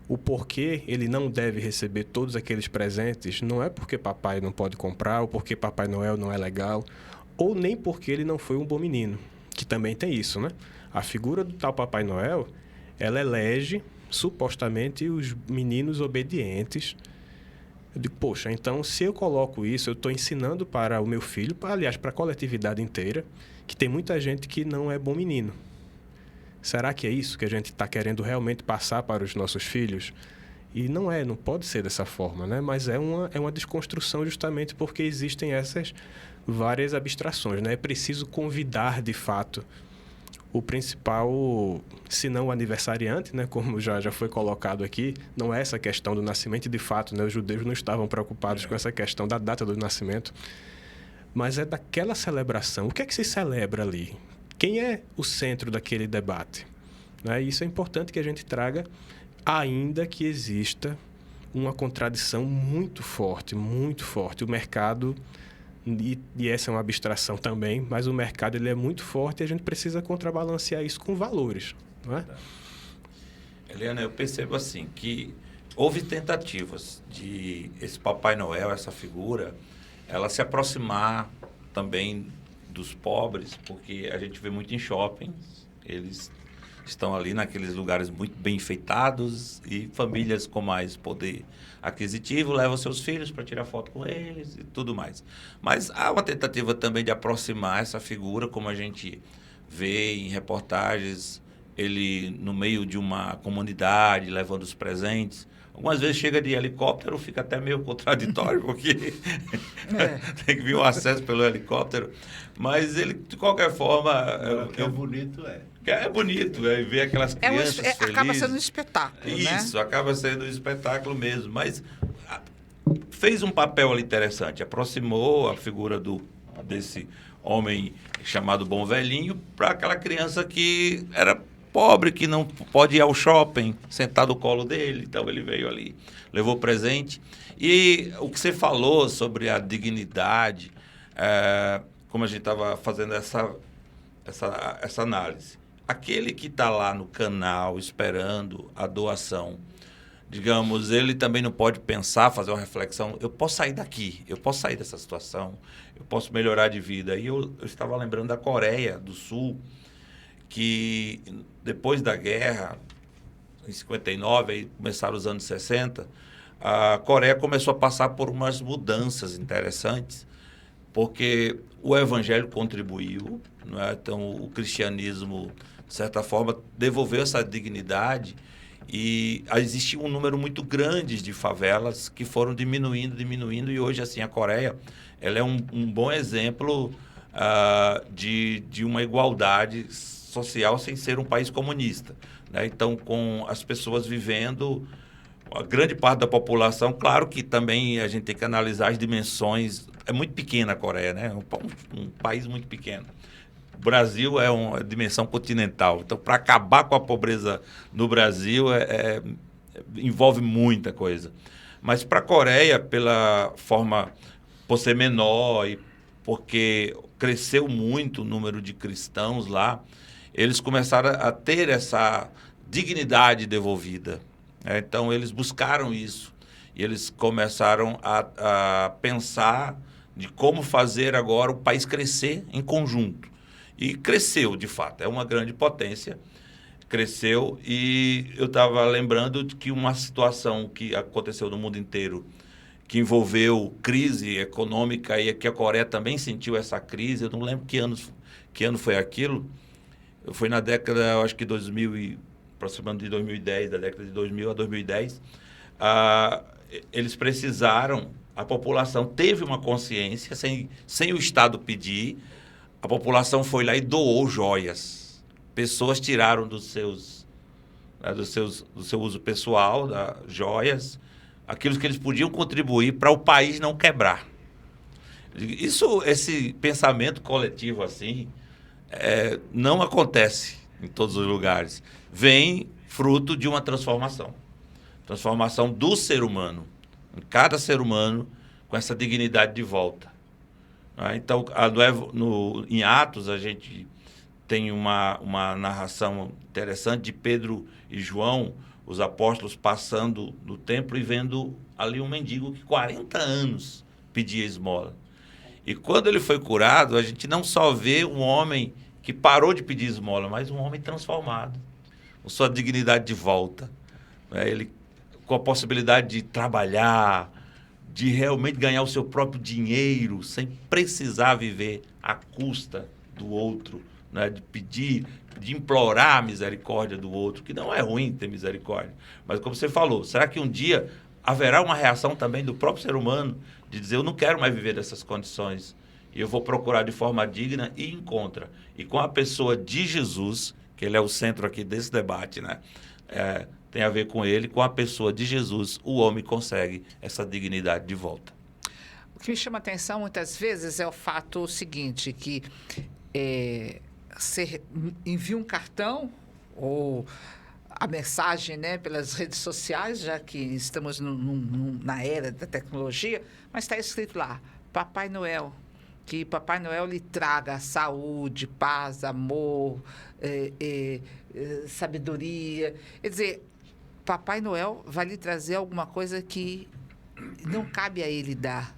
S5: o porquê ele não deve receber todos aqueles presentes, não é porque papai não pode comprar, ou porque Papai Noel não é legal, ou nem porque ele não foi um bom menino, que também tem isso, né? A figura do tal Papai Noel, ela elege, supostamente, os meninos obedientes. Eu digo, poxa, então se eu coloco isso, eu estou ensinando para o meu filho, aliás, para a coletividade inteira, que tem muita gente que não é bom menino. Será que é isso que a gente está querendo realmente passar para os nossos filhos? E não pode ser dessa forma, né? Mas é uma desconstrução justamente porque existem essas várias abstrações, né? É preciso convidar, de fato, o principal, se não o aniversariante, né? Como já foi colocado aqui, não é essa questão do nascimento, de fato, né? Os judeus não estavam preocupados com essa questão da data do nascimento, mas é daquela celebração. O que é que se celebra ali? Quem é o centro daquele debate? Né? Isso é importante que a gente traga, ainda que exista uma contradição muito forte, muito forte. O mercado, e essa é uma abstração também, mas o mercado ele é muito forte e a gente precisa contrabalancear isso com valores. Não é?
S4: Eliana, eu percebo assim que houve tentativas de esse Papai Noel, essa figura, ela se aproximar também dos pobres, porque a gente vê muito em shoppings, eles estão ali naqueles lugares muito bem enfeitados e famílias com mais poder aquisitivo levam seus filhos para tirar foto com eles e tudo mais. Mas há uma tentativa também de aproximar essa figura, como a gente vê em reportagens, ele no meio de uma comunidade levando os presentes Algumas vezes chega de helicóptero, fica até meio contraditório, porque tem que vir o acesso pelo helicóptero. Mas ele, de qualquer forma...
S3: É bonito,
S4: É bonito, ver aquelas crianças felizes.
S2: Acaba sendo um espetáculo,
S4: Isso, acaba sendo um espetáculo mesmo. Mas fez um papel ali interessante, aproximou a figura desse homem chamado Bom Velhinho para aquela criança que era pobre, que não pode ir ao shopping, sentar no colo dele. Então ele veio ali, levou presente. E o que você falou sobre a dignidade, como a gente estava fazendo essa análise. Aquele que está lá no canal esperando a doação, digamos, ele também não pode pensar, fazer uma reflexão, eu posso sair daqui, eu posso sair dessa situação, eu posso melhorar de vida. E eu estava lembrando da Coreia do Sul, que depois da guerra, em 59, aí começaram os anos 60, a Coreia começou a passar por umas mudanças interessantes, porque o evangelho contribuiu, não é? Então o cristianismo, de certa forma, devolveu essa dignidade e existia um número muito grande de favelas que foram diminuindo, e hoje, assim, a Coreia ela é um bom exemplo de uma igualdade social sem ser um país comunista, né? Então, com as pessoas vivendo, a grande parte da população, claro que também a gente tem que analisar as dimensões, é muito pequena a Coreia, né? Um país muito pequeno. O Brasil é uma dimensão continental, então para acabar com a pobreza no Brasil envolve muita coisa. Mas para a Coreia, pela forma, por ser menor e porque cresceu muito o número de cristãos lá, eles começaram a ter essa dignidade devolvida. Então, eles buscaram isso e eles começaram a pensar de como fazer agora o país crescer em conjunto. E cresceu, de fato, é uma grande potência, cresceu. E eu estava lembrando de que uma situação que aconteceu no mundo inteiro, que envolveu crise econômica e que a Coreia também sentiu essa crise, eu não lembro que ano foi aquilo, foi na década, eu acho que 2000 aproximando de 2010, da década de 2000 a 2010, eles precisaram, a população teve uma consciência, sem o Estado pedir, a população foi lá e doou joias. Pessoas tiraram do seu uso pessoal, joias, aquilo que eles podiam contribuir para o país não quebrar. Esse pensamento coletivo assim, não acontece em todos os lugares. Vem fruto de uma transformação do ser humano, em cada ser humano, com essa dignidade de volta. Então, em Atos, a gente tem uma narração interessante de Pedro e João, os apóstolos passando no templo e vendo ali um mendigo que 40 anos pedia esmola. E quando ele foi curado, a gente não só vê um homem que parou de pedir esmola, mas um homem transformado, com sua dignidade de volta. Ele com a possibilidade de trabalhar, de realmente ganhar o seu próprio dinheiro, sem precisar viver à custa do outro, né? De pedir, de implorar a misericórdia do outro, que não é ruim ter misericórdia. Mas como você falou, será que um dia haverá uma reação também do próprio ser humano de dizer, eu não quero mais viver dessas condições, e eu vou procurar de forma digna e encontra. E com a pessoa de Jesus, que ele é o centro aqui desse debate, né? Tem a ver com ele, com a pessoa de Jesus, o homem consegue essa dignidade de volta.
S2: O que me chama a atenção muitas vezes é o fato seguinte, que você envia um cartão ou a mensagem, né, pelas redes sociais, já que estamos na era da tecnologia, mas está escrito lá, Papai Noel, que Papai Noel lhe traga saúde, paz, amor, sabedoria. Quer dizer, Papai Noel vai lhe trazer alguma coisa que não cabe a ele dar,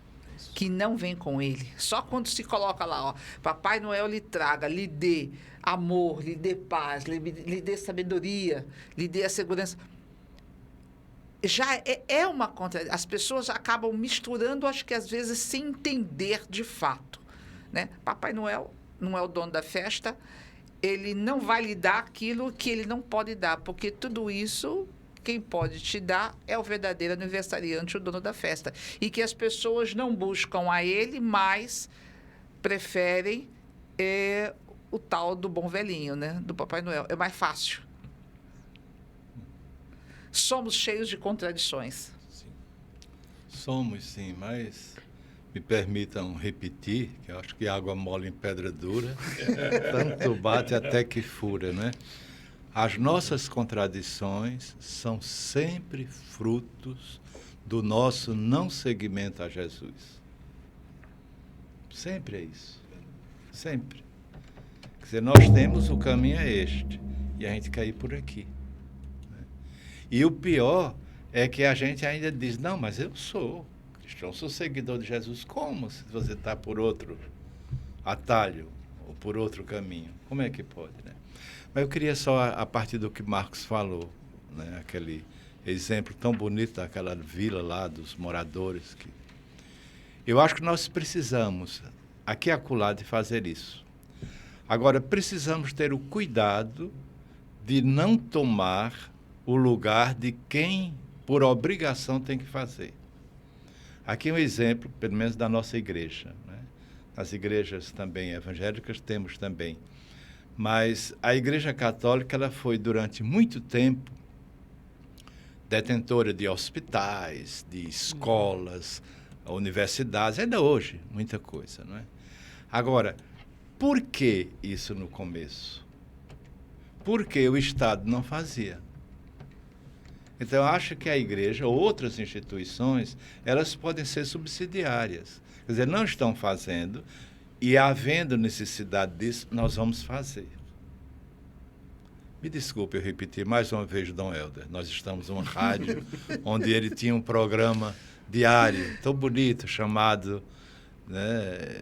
S2: que não vem com ele. Só quando se coloca lá, ó, Papai Noel lhe traga, lhe dê amor, lhe dê paz, lhe dê sabedoria, lhe dê a segurança. Já é uma contra. As pessoas acabam misturando, acho que às vezes sem entender de fato, né? Papai Noel não é o dono da festa, ele não vai lhe dar aquilo que ele não pode dar, porque tudo isso quem pode te dar é o verdadeiro aniversariante, o dono da festa. E que as pessoas não buscam a ele, mas preferem o tal do bom velhinho, né? Do Papai Noel. É mais fácil. Somos cheios de contradições.
S3: Somos, sim, mas me permitam repetir, que eu acho que água mole em pedra dura, tanto bate até que fura, né? As nossas contradições são sempre frutos do nosso não seguimento a Jesus. Sempre é isso. Sempre. Quer dizer, nós temos o caminho é este, e a gente quer ir por aqui. Né? E o pior é que a gente ainda diz, não, mas eu sou cristão, sou seguidor de Jesus. Como se você está por outro atalho ou por outro caminho? Como é que pode, né? Mas eu queria só, a partir do que Marcos falou, né, aquele exemplo tão bonito daquela vila lá, dos moradores, que eu acho que nós precisamos, aqui e acolá, de fazer isso. Agora, precisamos ter o cuidado de não tomar o lugar de quem, por obrigação, tem que fazer. Aqui um exemplo, pelo menos da nossa igreja, né? Nas igrejas também evangélicas temos também. Mas a Igreja Católica, ela foi durante muito tempo detentora de hospitais, de escolas, universidades, ainda hoje, muita coisa, não é? Agora, por que isso no começo? Porque o Estado não fazia. Então, eu acho que a igreja, ou outras instituições, elas podem ser subsidiárias. Quer dizer, não estão fazendo, e havendo necessidade disso, nós vamos fazer. Me desculpe eu repetir mais uma vez, Dom Helder. Nós estamos numa rádio onde ele tinha um programa diário, tão bonito, chamado... Né,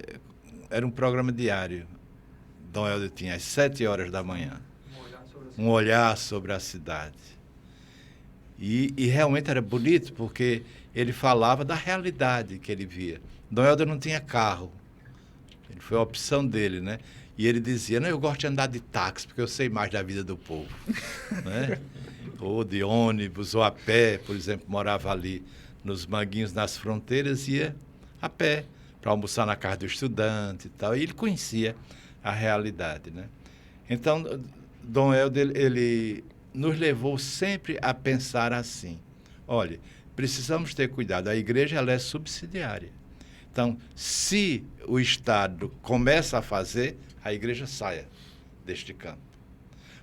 S3: era um programa diário. Dom Helder tinha às 7 horas da manhã. Um olhar sobre a cidade. E realmente era bonito, porque ele falava da realidade que ele via. Dom Helder não tinha carro. Foi a opção dele, né? E ele dizia, não, eu gosto de andar de táxi, porque eu sei mais da vida do povo. Né? Ou de ônibus, ou a pé, por exemplo, morava ali nos Manguinhos, nas Fronteiras, ia a pé, para almoçar na casa do estudante e tal. E ele conhecia a realidade, né? Então, Dom Helder, ele nos levou sempre a pensar assim. Olha, precisamos ter cuidado, a igreja ela é subsidiária. Então, se o Estado começa a fazer, a igreja saia deste campo.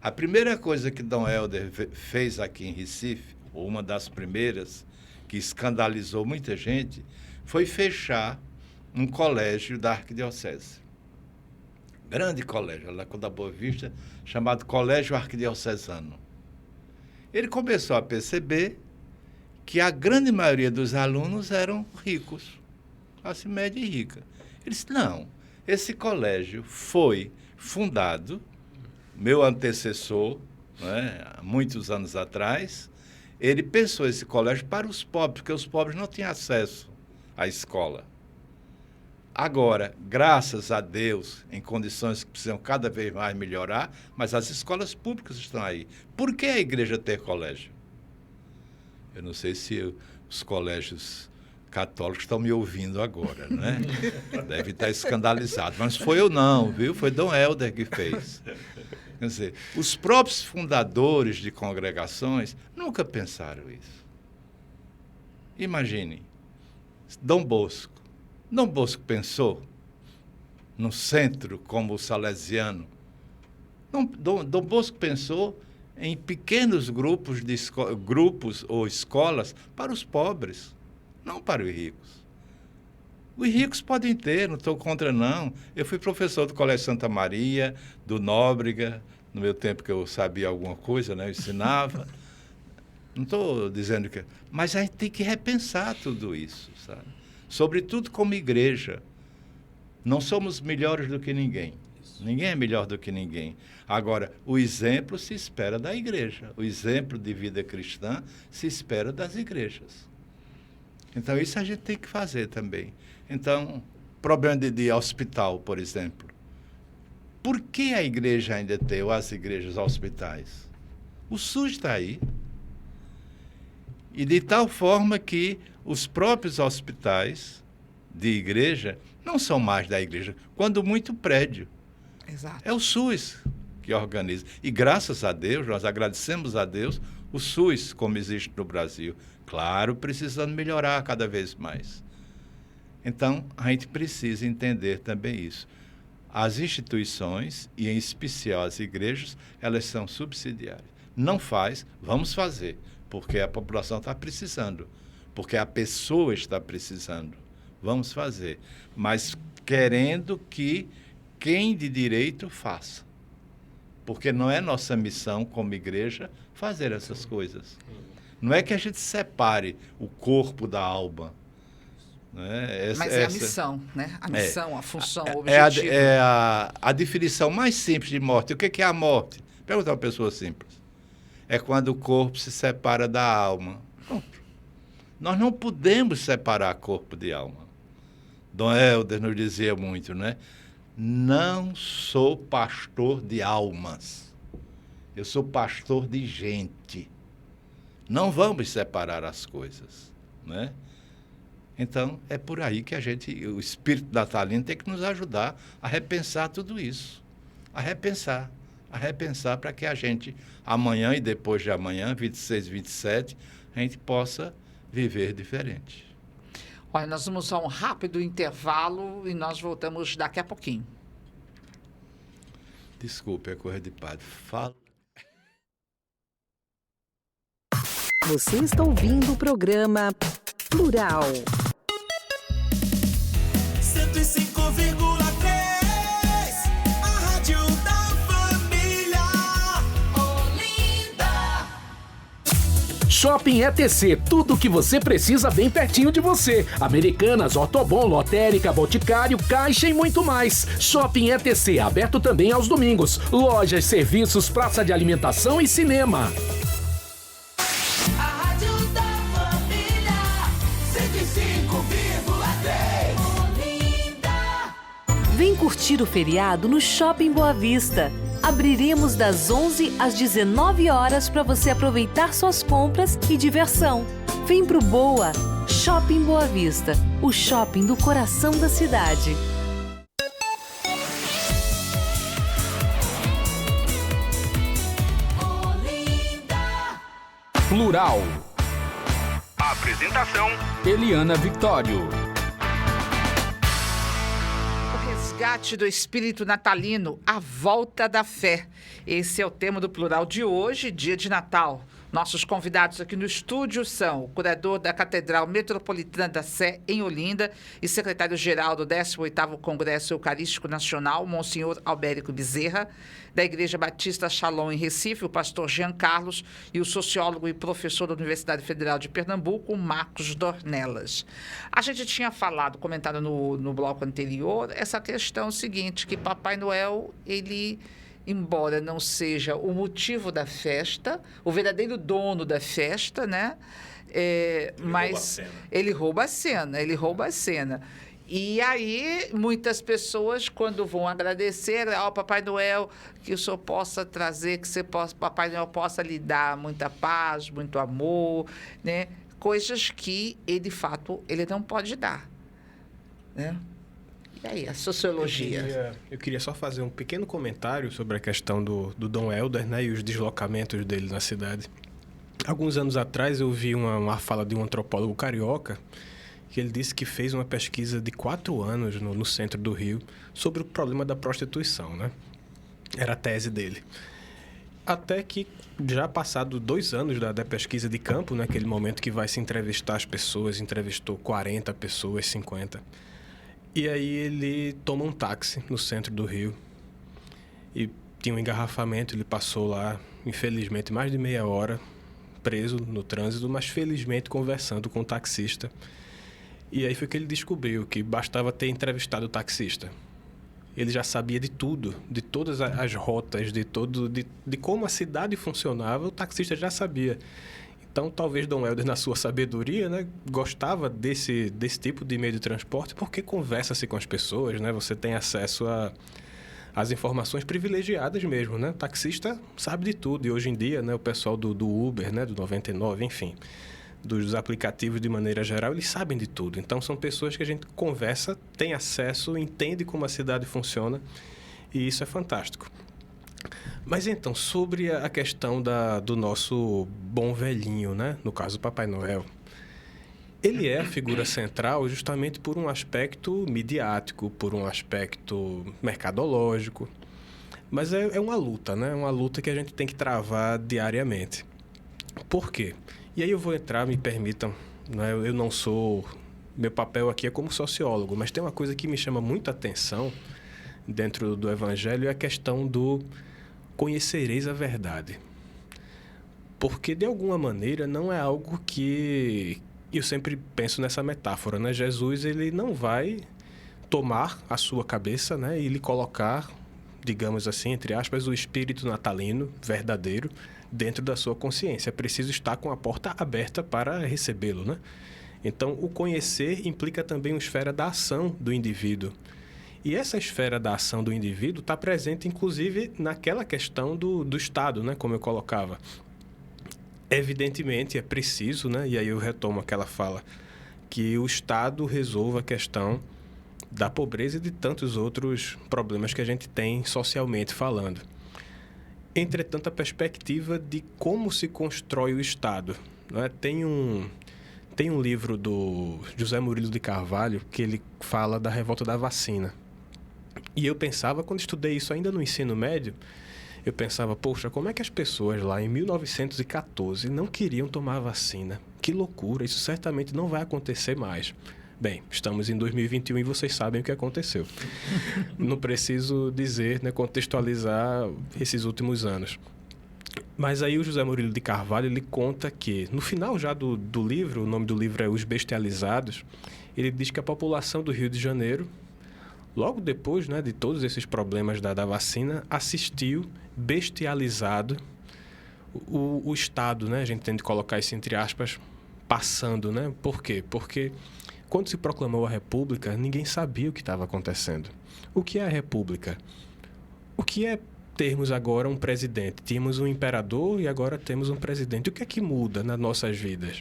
S3: A primeira coisa que Dom Helder fez aqui em Recife, ou uma das primeiras, que escandalizou muita gente, foi fechar um colégio da Arquidiocese. Grande colégio, lá da Boa Vista, chamado Colégio Arquidiocesano. Ele começou a perceber que a grande maioria dos alunos eram ricos, classe média e rica. Ele disse, não, esse colégio foi fundado, meu antecessor, né, há muitos anos atrás, ele pensou esse colégio para os pobres, porque os pobres não tinham acesso à escola. Agora, graças a Deus, em condições que precisam cada vez mais melhorar, mas as escolas públicas estão aí. Por que a igreja ter colégio? Eu não sei se os colégios católicos estão me ouvindo agora, né? Deve estar escandalizado. Mas foi eu não, viu? Foi Dom Helder que fez. Quer dizer, os próprios fundadores de congregações nunca pensaram isso. Imagine, Dom Bosco. Dom Bosco pensou no centro como o salesiano. Dom Bosco pensou em pequenos grupos, grupos ou escolas para os pobres, não para os ricos. Os ricos podem ter, não estou contra não. Eu fui professor do Colégio Santa Maria, do Nóbrega, no meu tempo que eu sabia alguma coisa, né? Eu ensinava. Não estou dizendo que... Mas a gente tem que repensar tudo isso, sabe? Sobretudo como igreja. Não somos melhores do que ninguém. Ninguém é melhor do que ninguém. Agora, o exemplo se espera da igreja. O exemplo de vida cristã se espera das igrejas. Então, isso a gente tem que fazer também. Então, problema de hospital, por exemplo. Por que a igreja ainda tem, ou as igrejas hospitais? O SUS está aí. E de tal forma que os próprios hospitais de igreja não são mais da igreja, quando muito prédio.
S2: Exato.
S3: É o SUS que organiza. E graças a Deus, nós agradecemos a Deus, o SUS como existe no Brasil. Claro, precisando melhorar cada vez mais. Então, a gente precisa entender também isso. As instituições, e em especial as igrejas, elas são subsidiárias. Não faz, vamos fazer, porque a população está precisando, porque a pessoa está precisando. Vamos fazer, mas querendo que quem de direito faça. Porque não é nossa missão como igreja fazer essas coisas. Não é que a gente separe o corpo da alma. Né?
S2: Mas é a missão, né? A missão, a função, o
S3: É
S2: objetivo.
S3: a definição mais simples de morte. O que é a morte? Pergunta a uma pessoa simples. É quando o corpo se separa da alma. Pronto. Nós não podemos separar corpo de alma. Dom Helder nos dizia muito, né? Não sou pastor de almas. Eu sou pastor de gente. Não vamos separar as coisas, né? Então, é por aí que o espírito natalino tem que nos ajudar a repensar tudo isso. A repensar para que a gente, amanhã e depois de amanhã, 26, 27, a gente possa viver diferente.
S2: Olha, nós vamos a um rápido intervalo e nós voltamos daqui a pouquinho.
S3: Desculpe, é coisa de padre. Fala.
S1: Você está ouvindo o programa Plural.
S7: 105,3, a rádio da família. Olinda.
S9: Shopping ETC, tudo o que você precisa bem pertinho de você. Americanas, Ortobon, Lotérica, Boticário, Caixa e muito mais. Shopping ETC, aberto também aos domingos. Lojas, serviços, praça de alimentação e cinema.
S7: A rádio da família, 105,3, Olinda.
S6: Vem curtir o feriado no Shopping Boa Vista. Abriremos das 11 às 19 horas para você aproveitar suas compras e diversão. Vem pro Boa, Shopping Boa Vista, o shopping do coração da cidade.
S9: Plural. Apresentação: Eliana Victório.
S2: O resgate do espírito natalino, a volta da fé. Esse é o tema do Plural de hoje, dia de Natal. Nossos convidados aqui no estúdio são o curador da Catedral Metropolitana da Sé, em Olinda, e secretário-geral do 18º Congresso Eucarístico Nacional, Monsenhor Albérico Bezerra, da Igreja Batista Shalom, em Recife, o pastor Jean Carlos, e o sociólogo e professor da Universidade Federal de Pernambuco, Marcos Dornelas. A gente tinha comentado no bloco anterior, essa questão seguinte, que Papai Noel, ele, embora não seja o motivo da festa, o verdadeiro dono da festa, né? Mas ele rouba a cena. E aí, muitas pessoas, quando vão agradecer ao Papai Noel, que o senhor possa trazer, Papai Noel possa lhe dar muita paz, muito amor, né? Coisas que, de fato, ele não pode dar, né? E aí, a sociologia?
S5: Eu queria só fazer um pequeno comentário sobre a questão do Dom Helder, né, e os deslocamentos dele na cidade. Alguns anos atrás eu vi uma fala de um antropólogo carioca, que ele disse que fez uma pesquisa de 4 anos no centro do Rio sobre o problema da prostituição, né? Era a tese dele. Até que, já passado 2 anos da pesquisa de campo, naquele momento que vai se entrevistar as pessoas, entrevistou 40 pessoas, 50. E aí ele toma um táxi no centro do Rio e tinha um engarrafamento, ele passou lá, infelizmente, mais de meia hora preso no trânsito, mas felizmente conversando com o taxista. E aí foi que ele descobriu que bastava ter entrevistado o taxista. Ele já sabia de tudo, de todas as rotas, de como a cidade funcionava, o taxista já sabia. Então, talvez Dom Helder, na sua sabedoria, né, gostava desse tipo de meio de transporte, porque conversa-se com as pessoas, né? Você tem acesso às informações privilegiadas mesmo, né? O taxista sabe de tudo. E hoje em dia, né, o pessoal do Uber, né, do 99, enfim, dos aplicativos de maneira geral, eles sabem de tudo. Então, são pessoas que a gente conversa, tem acesso, entende como a cidade funciona, e isso é fantástico. Mas então, sobre a questão do nosso bom velhinho, né? No caso, o Papai Noel. Ele é a figura central justamente por um aspecto midiático, por um aspecto mercadológico. Mas é uma luta, né? Uma luta que a gente tem que travar diariamente. Por quê? E aí eu vou entrar, me permitam, né? Eu não sou... Meu papel aqui é como sociólogo, mas tem uma coisa que me chama muita atenção dentro do Evangelho, é a questão do conhecereis a verdade. Porque, de alguma maneira, não é algo que... Eu sempre penso nessa metáfora, né? Jesus, ele não vai tomar a sua cabeça, né? E lhe colocar, digamos assim, entre aspas, o espírito natalino verdadeiro dentro da sua consciência. É preciso estar com a porta aberta para recebê-lo, né? Então, o conhecer implica também uma esfera da ação do indivíduo. E essa esfera da ação do indivíduo está presente, inclusive, naquela questão do Estado, né? Como eu colocava. Evidentemente, é preciso, né? E aí eu retomo aquela fala, que o Estado resolva a questão da pobreza e de tantos outros problemas que a gente tem socialmente falando. Entretanto, a perspectiva de como se constrói o Estado, né? Tem um livro do José Murilo de Carvalho que ele fala da revolta da vacina. E eu pensava, quando estudei isso ainda no ensino médio, eu pensava, poxa, como é que as pessoas lá em 1914 não queriam tomar a vacina? Que loucura, isso certamente não vai acontecer mais. Bem, estamos em 2021 e vocês sabem o que aconteceu. Não preciso dizer, né, contextualizar esses últimos anos. Mas aí o José Murilo de Carvalho, ele conta que, no final já do livro, o nome do livro é Os Bestializados, ele diz que a população do Rio de Janeiro, logo depois, né, de todos esses problemas da vacina, assistiu bestializado o Estado, né? A gente tem de colocar isso entre aspas, passando, né? Por quê? Porque quando se proclamou a República, ninguém sabia o que estava acontecendo. O que é a República? O que é termos agora um presidente? Tínhamos um imperador e agora temos um presidente. O que é que muda nas nossas vidas?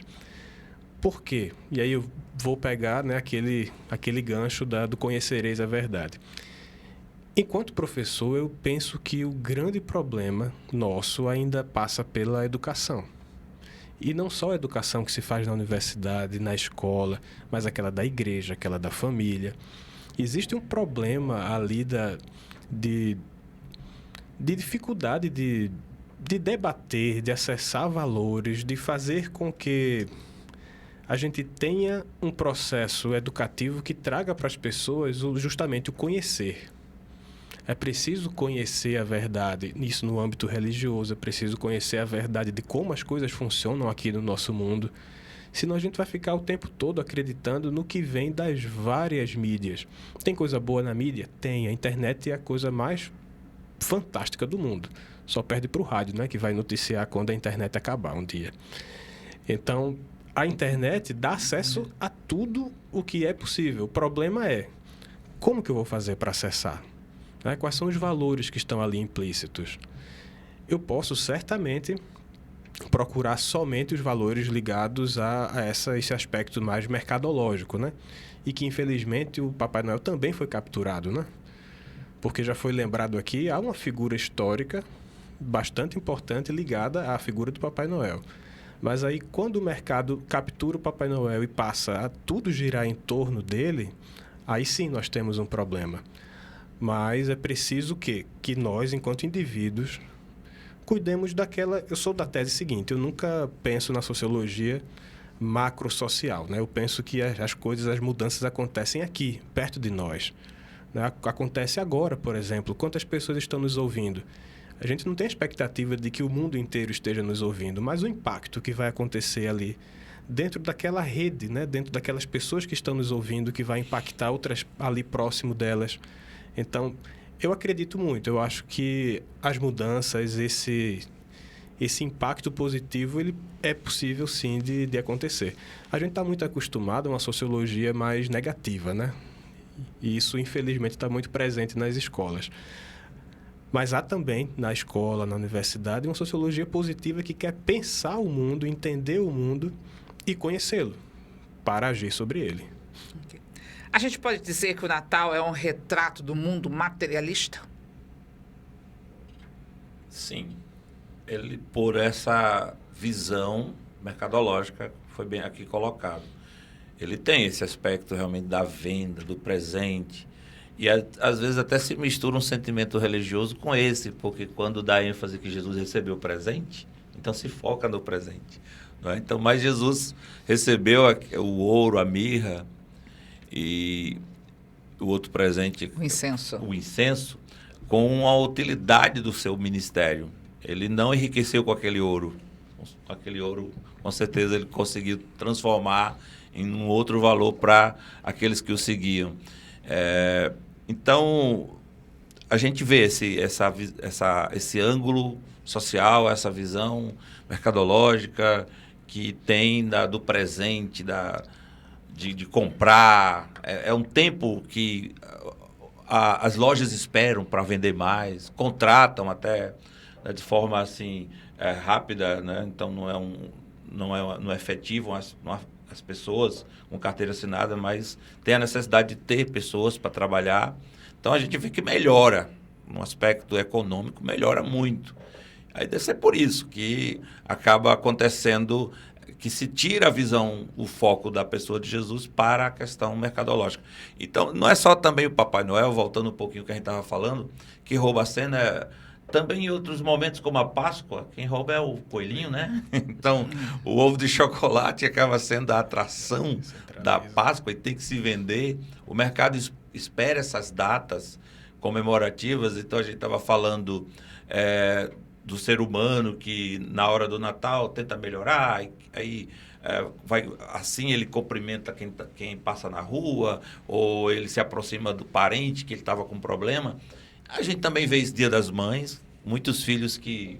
S5: Por quê? E aí eu vou pegar, né, aquele gancho do conhecereis a verdade. Enquanto professor, eu penso que o grande problema nosso ainda passa pela educação. E não só a educação que se faz na universidade, na escola, mas aquela da igreja, aquela da família. Existe um problema ali de dificuldade de debater, de acessar valores, de fazer com que a gente tenha um processo educativo que traga para as pessoas justamente o conhecer. É preciso conhecer a verdade, isso no âmbito religioso, é preciso conhecer a verdade de como as coisas funcionam aqui no nosso mundo. Senão a gente vai ficar o tempo todo acreditando no que vem das várias mídias. Tem coisa boa na mídia? Tem. A internet é a coisa mais fantástica do mundo. Só perde para o rádio, né? Que vai noticiar quando a internet acabar um dia. Então, a internet dá acesso a tudo o que é possível. O problema é, como que eu vou fazer para acessar? Né? Quais são os valores que estão ali implícitos? Eu posso certamente procurar somente os valores ligados a esse aspecto mais mercadológico, né? E que, infelizmente, o Papai Noel também foi capturado, né? Porque já foi lembrado aqui, há uma figura histórica bastante importante ligada à figura do Papai Noel. Mas aí, quando o mercado captura o Papai Noel e passa a tudo girar em torno dele, aí sim nós temos um problema. Mas é preciso que nós, enquanto indivíduos, cuidemos daquela... Eu sou da tese seguinte, eu nunca penso na sociologia macro-social, né? Eu penso que as coisas, as mudanças acontecem aqui, perto de nós. Né? Acontece agora, por exemplo. Quantas pessoas estão nos ouvindo? A gente não tem expectativa de que o mundo inteiro esteja nos ouvindo, mas o impacto que vai acontecer ali, dentro daquela rede, né? Dentro daquelas pessoas que estão nos ouvindo, que vai impactar outras ali próximo delas. Então, eu acredito muito. Eu acho que as mudanças, esse impacto positivo, ele é possível, sim, de acontecer. A gente está muito acostumado a uma sociologia mais negativa, né? E isso, infelizmente, está muito presente nas escolas. Mas há também, na escola, na universidade, uma sociologia positiva que quer pensar o mundo, entender o mundo e conhecê-lo para agir sobre ele.
S2: A gente pode dizer que o Natal é um retrato do mundo materialista?
S4: Sim. Ele, por essa visão mercadológica, foi bem aqui colocado. Ele tem esse aspecto realmente da venda, do presente. E às vezes até se mistura um sentimento religioso com esse, porque quando dá ênfase que Jesus recebeu o presente, então se foca no presente. Não é? Então, mas Jesus recebeu o ouro, a mirra e o outro presente,
S2: O incenso,
S4: com a utilidade do seu ministério. Ele não enriqueceu com aquele ouro. Aquele ouro, com certeza, ele conseguiu transformar em um outro valor para aqueles que o seguiam. Então, a gente vê esse ângulo social, essa visão mercadológica que tem do presente, de comprar. É um tempo que as lojas esperam para vender mais, contratam até, né, de forma assim rápida, né? Então não é efetivo as pessoas com carteira assinada, mas tem a necessidade de ter pessoas para trabalhar. Então a gente vê que melhora, no aspecto econômico, melhora muito. Aí deve ser por isso que acaba acontecendo que se tira a visão, o foco da pessoa de Jesus para a questão mercadológica. Então, não é só também o Papai Noel, voltando um pouquinho ao que a gente estava falando, que rouba a cena. Também em outros momentos, como a Páscoa, quem rouba é o coelhinho, né? Então, o ovo de chocolate acaba sendo a atração da Páscoa e tem que se vender. O mercado espera essas datas comemorativas. Então, a gente estava falando do ser humano que, na hora do Natal, tenta melhorar. Aí, assim ele cumprimenta quem passa na rua, ou ele se aproxima do parente que ele estava com problema. A gente também vê esse Dia das Mães, muitos filhos que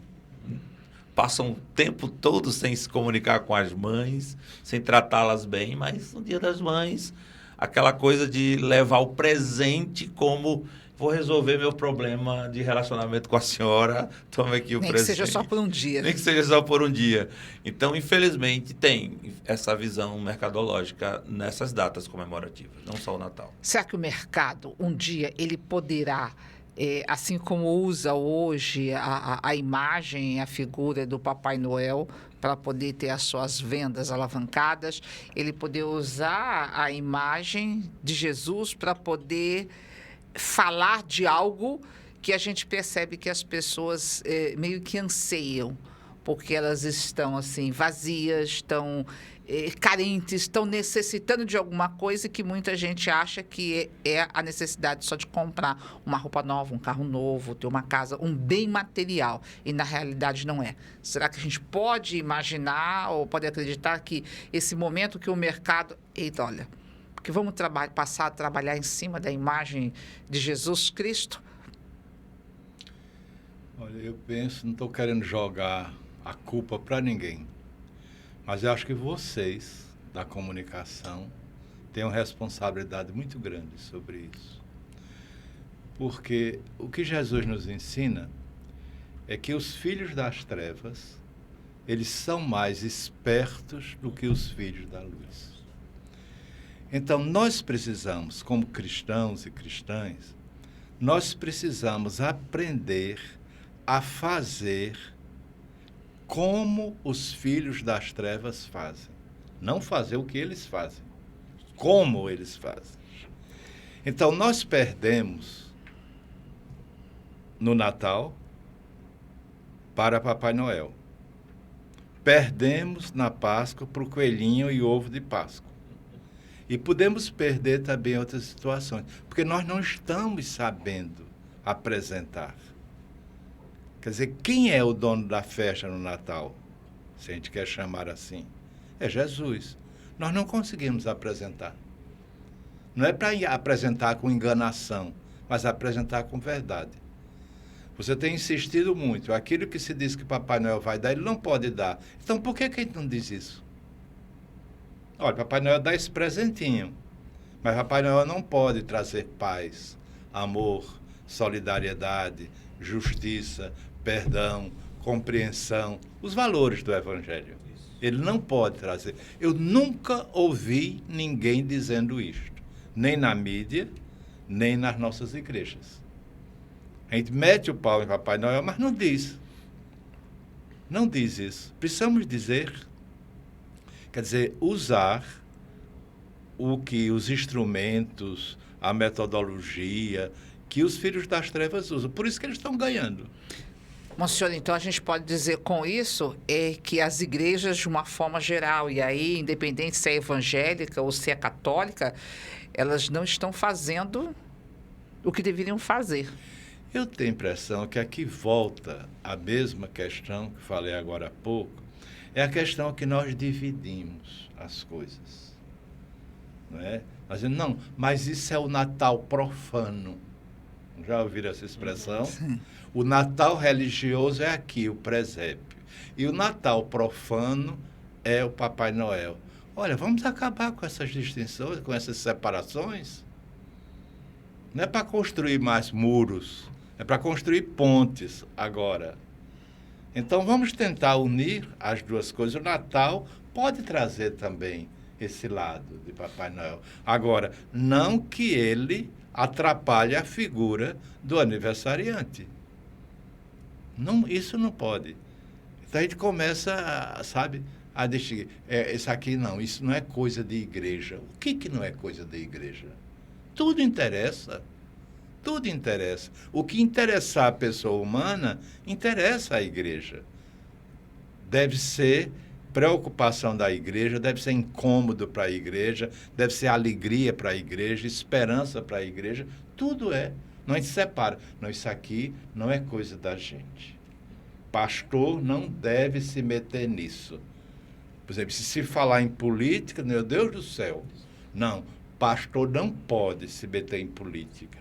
S4: passam o tempo todo sem se comunicar com as mães, sem tratá-las bem, mas no Dia das Mães, aquela coisa de levar o presente como vou resolver meu problema de relacionamento com a senhora, toma aqui o presente. Nem que
S2: seja só por um dia.
S4: Nem que seja só por um dia. Então, infelizmente, tem essa visão mercadológica nessas datas comemorativas, não só o Natal.
S2: Será que o mercado, um dia, ele poderá, assim como usa hoje a imagem, a figura do Papai Noel para poder ter as suas vendas alavancadas, ele poder usar a imagem de Jesus para poder falar de algo que a gente percebe que as pessoas meio que anseiam, porque elas estão assim vazias, estão carentes, estão necessitando de alguma coisa que muita gente acha que é a necessidade só de comprar uma roupa nova, um carro novo, ter uma casa, um bem material, e na realidade não é. Será que a gente pode imaginar ou pode acreditar que esse momento que o mercado... Eita, olha, que vamos passar a trabalhar em cima da imagem de Jesus Cristo?
S3: Olha, eu penso, não estou querendo jogar a culpa para ninguém, mas eu acho que vocês, da comunicação, têm uma responsabilidade muito grande sobre isso. Porque o que Jesus nos ensina é que os filhos das trevas, eles são mais espertos do que os filhos da luz. Então, nós precisamos, como cristãos e cristãs, nós precisamos aprender a fazer como os filhos das trevas fazem. Não fazer o que eles fazem, como eles fazem. Então, nós perdemos no Natal para Papai Noel. Perdemos na Páscoa para o coelhinho e ovo de Páscoa. E podemos perder também outras situações, porque nós não estamos sabendo apresentar. Quer dizer, quem é o dono da festa no Natal? Se a gente quer chamar assim. É Jesus. Nós não conseguimos apresentar. Não é para apresentar com enganação, mas apresentar com verdade. Você tem insistido muito. Aquilo que se diz que Papai Noel vai dar, ele não pode dar. Então, por que a gente não diz isso? Olha, Papai Noel dá esse presentinho, mas Papai Noel não pode trazer paz, amor, solidariedade, justiça, perdão, compreensão, os valores do Evangelho. Ele não pode trazer. Eu nunca ouvi ninguém dizendo isto, nem na mídia, nem nas nossas igrejas. A gente mete o pau em Papai Noel, mas não diz. Não diz isso. Precisamos dizer, quer dizer, usar o que os instrumentos, a metodologia que os filhos das trevas usam. Por isso que eles estão ganhando.
S2: Monsenhor, então a gente pode dizer com isso que as igrejas, de uma forma geral, e aí, independente se é evangélica ou se é católica, elas não estão fazendo o que deveriam fazer.
S3: Eu tenho a impressão que aqui volta a mesma questão que falei agora há pouco, é a questão que nós dividimos as coisas. Não é? Nós dizemos, não, mas isso é o Natal profano. Já ouviram essa expressão?
S2: Sim.
S3: O Natal religioso é aqui, o presépio. E o Natal profano é o Papai Noel. Olha, vamos acabar com essas distinções, com essas separações. Não é para construir mais muros, é para construir pontes agora. Então vamos tentar unir as duas coisas. O Natal pode trazer também esse lado de Papai Noel. Agora, não que ele atrapalhe a figura do aniversariante. Não, isso não pode. Então a gente começa, sabe, a distinguir. Isso aqui não, isso não é coisa de igreja. O que não é coisa de igreja? Tudo interessa. Tudo interessa. O que interessar a pessoa humana, interessa à igreja. Deve ser preocupação da igreja, deve ser incômodo para a igreja, deve ser alegria para a igreja, esperança para a igreja. Tudo é. Não se separa. Não, isso aqui não é coisa da gente. Pastor não deve se meter nisso. Por exemplo, se falar em política, meu Deus do céu. Não, pastor não pode se meter em política.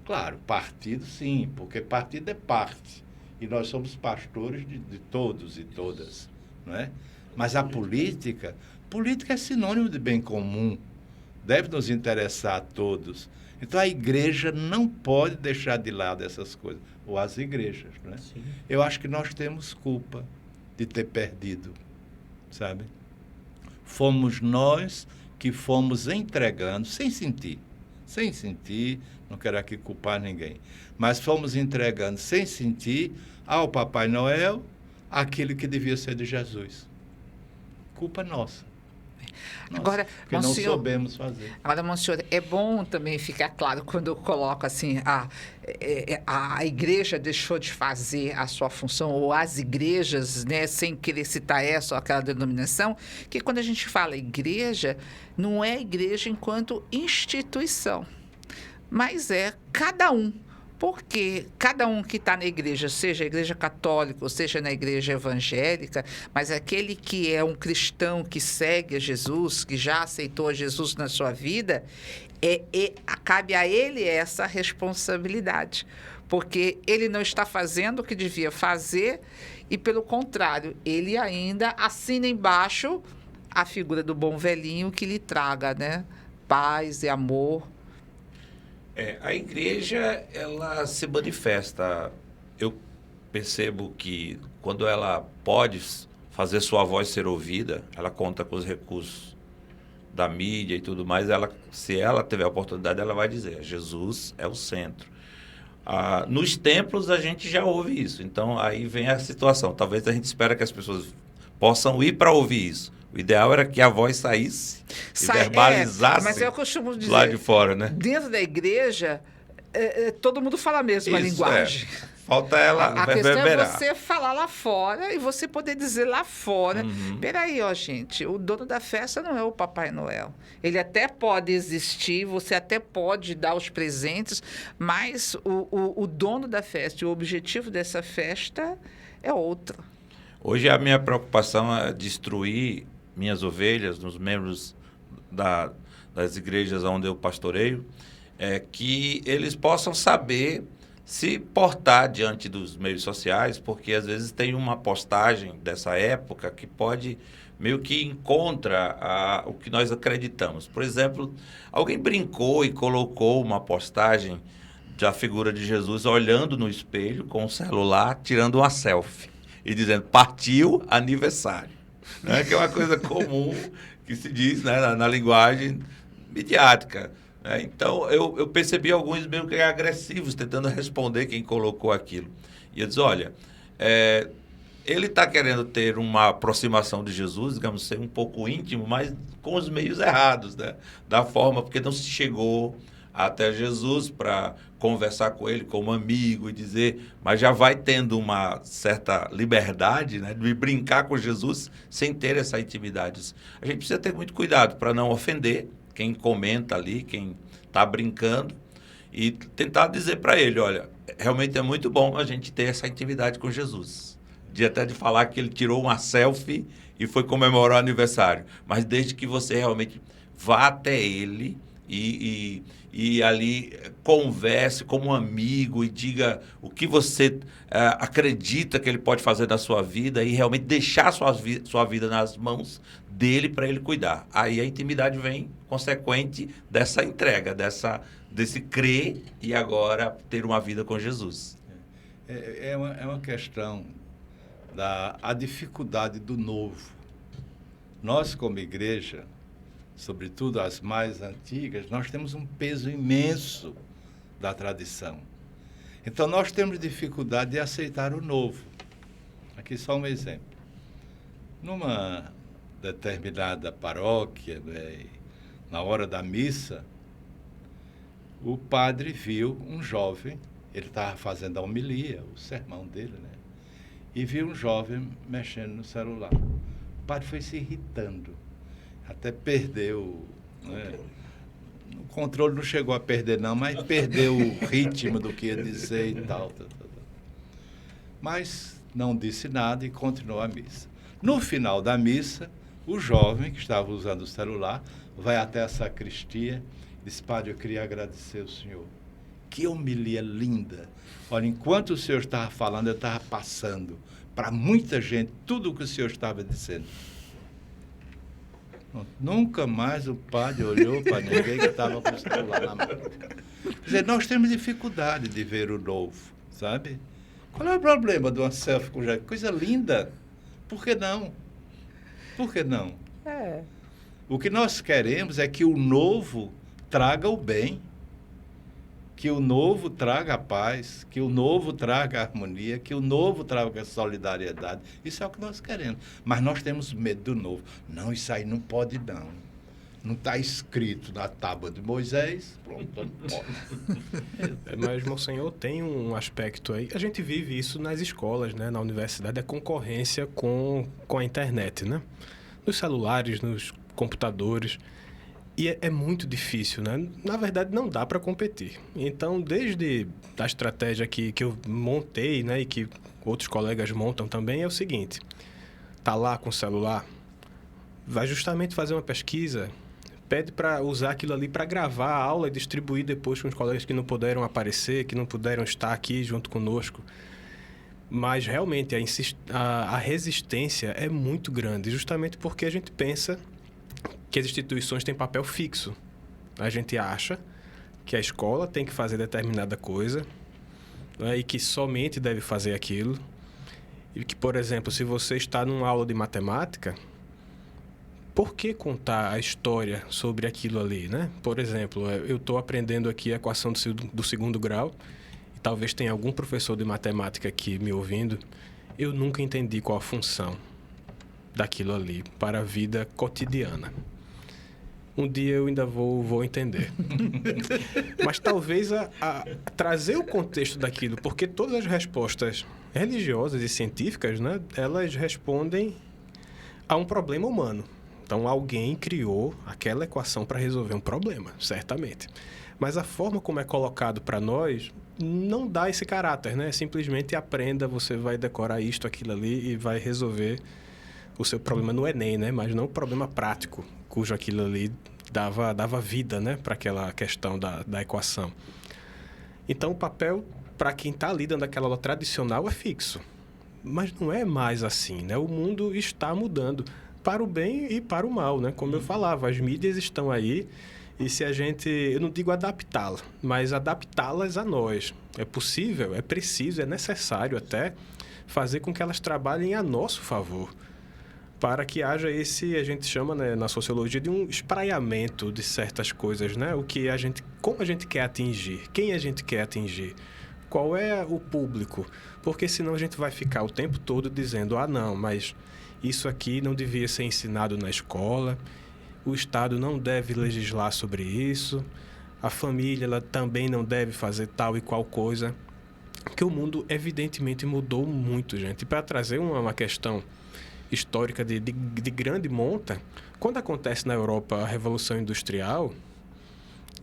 S3: Claro, partido sim, porque partido é parte. E nós somos pastores de todos e todas, não é? Mas a política é sinônimo de bem comum. Deve nos interessar a todos. Então a igreja não pode deixar de lado essas coisas. Ou as igrejas, não é? Sim. Eu acho que nós temos culpa de ter perdido, sabe? Fomos nós que fomos entregando, sem sentir, não quero aqui culpar ninguém, mas fomos entregando sem sentir ao Papai Noel aquilo que devia ser de Jesus. Culpa nossa.
S2: Agora,
S3: porque não soubemos fazer.
S2: Agora, Monsenhor, é bom também ficar claro quando eu coloco assim, a igreja deixou de fazer a sua função, ou as igrejas, né, sem querer citar essa ou aquela denominação, que quando a gente fala igreja, não é igreja enquanto instituição, mas é cada um. Porque cada um que está na igreja, seja a igreja católica ou seja na igreja evangélica, mas aquele que é um cristão que segue a Jesus, que já aceitou a Jesus na sua vida, cabe a ele essa responsabilidade. Porque ele não está fazendo o que devia fazer e, pelo contrário, ele ainda assina embaixo a figura do bom velhinho que lhe traga, né, paz e amor.
S4: A igreja, ela se manifesta. Eu percebo que quando ela pode fazer sua voz ser ouvida, ela conta com os recursos da mídia e tudo mais, se ela tiver a oportunidade, ela vai dizer, Jesus é o centro. Nos templos a gente já ouve isso, então aí vem a situação. Talvez a gente espera que as pessoas possam ir para ouvir isso. O ideal era que a voz saísse e verbalizasse
S2: mas eu costumo dizer,
S4: lá de fora, né?
S2: Dentro da igreja, todo mundo fala a mesma linguagem.
S4: Falta ela
S2: a
S4: reverberar.
S2: questão é você falar lá fora e você poder dizer lá fora. Peraí, ó, gente, o dono da festa não é o Papai Noel. Ele até pode existir, você até pode dar os presentes, mas o dono da festa e o objetivo dessa festa é outro.
S4: Hoje a minha preocupação é destruir minhas ovelhas, nos membros das igrejas onde eu pastoreio, que eles possam saber se portar diante dos meios sociais, porque às vezes tem uma postagem dessa época que pode meio que encontra o que nós acreditamos. Por exemplo, alguém brincou e colocou uma postagem da figura de Jesus olhando no espelho com o celular, tirando uma selfie e dizendo, partiu aniversário. né? Que é uma coisa comum que se diz, né? na linguagem midiática. Né? Então, eu percebi alguns meio que agressivos, tentando responder quem colocou aquilo. E eu disse, olha, ele está querendo ter uma aproximação de Jesus, digamos, ser um pouco íntimo, mas com os meios errados, né? Da forma, porque não se chegou até Jesus para conversar com ele como amigo e dizer, mas já vai tendo uma certa liberdade, né, de brincar com Jesus sem ter essa intimidade. A gente precisa ter muito cuidado para não ofender quem comenta ali, quem está brincando, e tentar dizer para ele, olha, realmente é muito bom a gente ter essa intimidade com Jesus. Até de falar que ele tirou uma selfie e foi comemorar o aniversário. Mas desde que você realmente vá até ele e ali converse como um amigo e diga o que você acredita que ele pode fazer na sua vida e realmente deixar sua vida nas mãos dele para ele cuidar. Aí a intimidade vem consequente dessa entrega, desse crer e agora ter uma vida com Jesus.
S3: É uma questão a dificuldade do novo. Nós, como igreja, sobretudo as mais antigas, nós temos um peso imenso da tradição. Então, nós temos dificuldade de aceitar o novo. Aqui só um exemplo. Numa determinada paróquia, né, na hora da missa, o padre viu um jovem, ele estava fazendo a homilia, o sermão dele, né? E viu um jovem mexendo no celular. O padre foi se irritando, até perdeu, né? O controle não chegou a perder não, mas perdeu o ritmo do que ia dizer e tal. Mas não disse nada e continuou a missa. No final da missa, o jovem que estava usando o celular vai até a sacristia e diz, padre, eu queria agradecer o senhor. Que homilia linda. Olha, enquanto o senhor estava falando, eu estava passando para muita gente tudo o que o senhor estava dizendo. Nunca mais o padre olhou para ninguém que estava com o celular na mão. Quer dizer, nós temos dificuldade de ver o novo, sabe? Qual é o problema de uma selfie com gente? Coisa linda. Por que não? Por que não? O que nós queremos é que o novo traga o bem. Que o novo traga a paz, que o novo traga a harmonia, que o novo traga a solidariedade. Isso é o que nós queremos. Mas nós temos medo do novo. Não, isso aí não pode, não. Não está escrito na tábua de Moisés. Pronto, não pode.
S5: Mas, Monsenhor, tem um aspecto aí. A gente vive isso nas escolas, né? Na universidade, a concorrência com a internet, né? Nos celulares, nos computadores. E é muito difícil, né? Na verdade, não dá para competir. Então, desde a estratégia que eu montei, né, e que outros colegas montam também, é o seguinte. Tá lá com o celular, vai justamente fazer uma pesquisa, pede para usar aquilo ali para gravar a aula e distribuir depois com os colegas que não puderam aparecer, que não puderam estar aqui junto conosco. Mas, realmente, a resistência é muito grande, justamente porque a gente pensa que as instituições têm papel fixo. A gente acha que a escola tem que fazer determinada coisa, né, e que somente deve fazer aquilo. E que, por exemplo, se você está numa aula de matemática, por que contar a história sobre aquilo ali, né? Por exemplo, eu estou aprendendo aqui a equação do segundo grau, e talvez tenha algum professor de matemática aqui me ouvindo, eu nunca entendi qual a função daquilo ali para a vida cotidiana. Um dia eu ainda vou entender. Mas talvez trazer o contexto daquilo, porque todas as respostas religiosas e científicas, né, elas respondem a um problema humano. Então, alguém criou aquela equação para resolver um problema, certamente. Mas a forma como é colocado para nós não dá esse caráter, né? Simplesmente aprenda, você vai decorar isto, aquilo ali e vai resolver o seu problema no Enem, né? Mas não o problema prático, cujo aquilo ali dava vida, né, para aquela questão da equação. Então, o papel, para quem está ali dando aquela aula tradicional, é fixo. Mas não é mais assim, né? O mundo está mudando para o bem e para o mal, né? Como eu falava, as mídias estão aí e se a gente, eu não digo adaptá-las, mas adaptá-las a nós. É possível, é preciso, é necessário até fazer com que elas trabalhem a nosso favor. para que haja esse, a gente chama, né, na sociologia, de um espraiamento de certas coisas, né? Como a gente quer atingir, quem a gente quer atingir, qual é o público, porque senão a gente vai ficar o tempo todo dizendo, não, mas isso aqui não devia ser ensinado na escola, o Estado não deve legislar sobre isso, a família ela também não deve fazer tal e qual coisa, porque o mundo evidentemente mudou muito, gente. E para trazer uma questão histórica de grande monta, quando acontece na Europa a Revolução Industrial,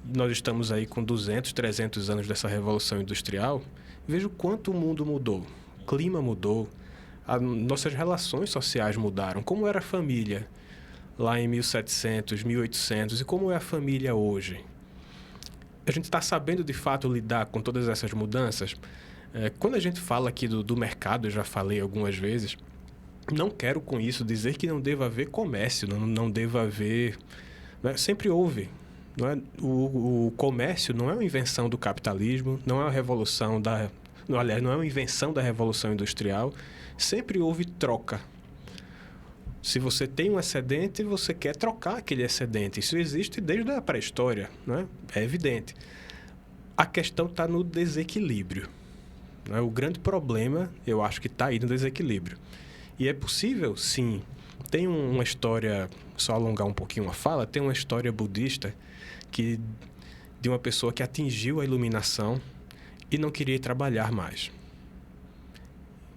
S5: nós estamos aí com 200, 300 anos dessa Revolução Industrial, veja o quanto o mundo mudou, o clima mudou, nossas relações sociais mudaram, como era a família lá em 1700, 1800 e como é a família hoje. A gente está sabendo de fato lidar com todas essas mudanças. Quando a gente fala aqui do mercado, eu já falei algumas vezes, não quero com isso dizer que não deva haver comércio, não deva haver... Né? Sempre houve. Não é? O comércio não é uma invenção do capitalismo, não é uma revolução aliás, não é uma invenção da Revolução Industrial. Sempre houve troca. Se você tem um excedente, você quer trocar aquele excedente. Isso existe desde a pré-história, né? É evidente. A questão está no desequilíbrio. Né? O grande problema, eu acho que está aí no desequilíbrio. E é possível, sim. Tem uma história, só alongar um pouquinho a fala, tem uma história budista de uma pessoa que atingiu a iluminação e não queria trabalhar mais.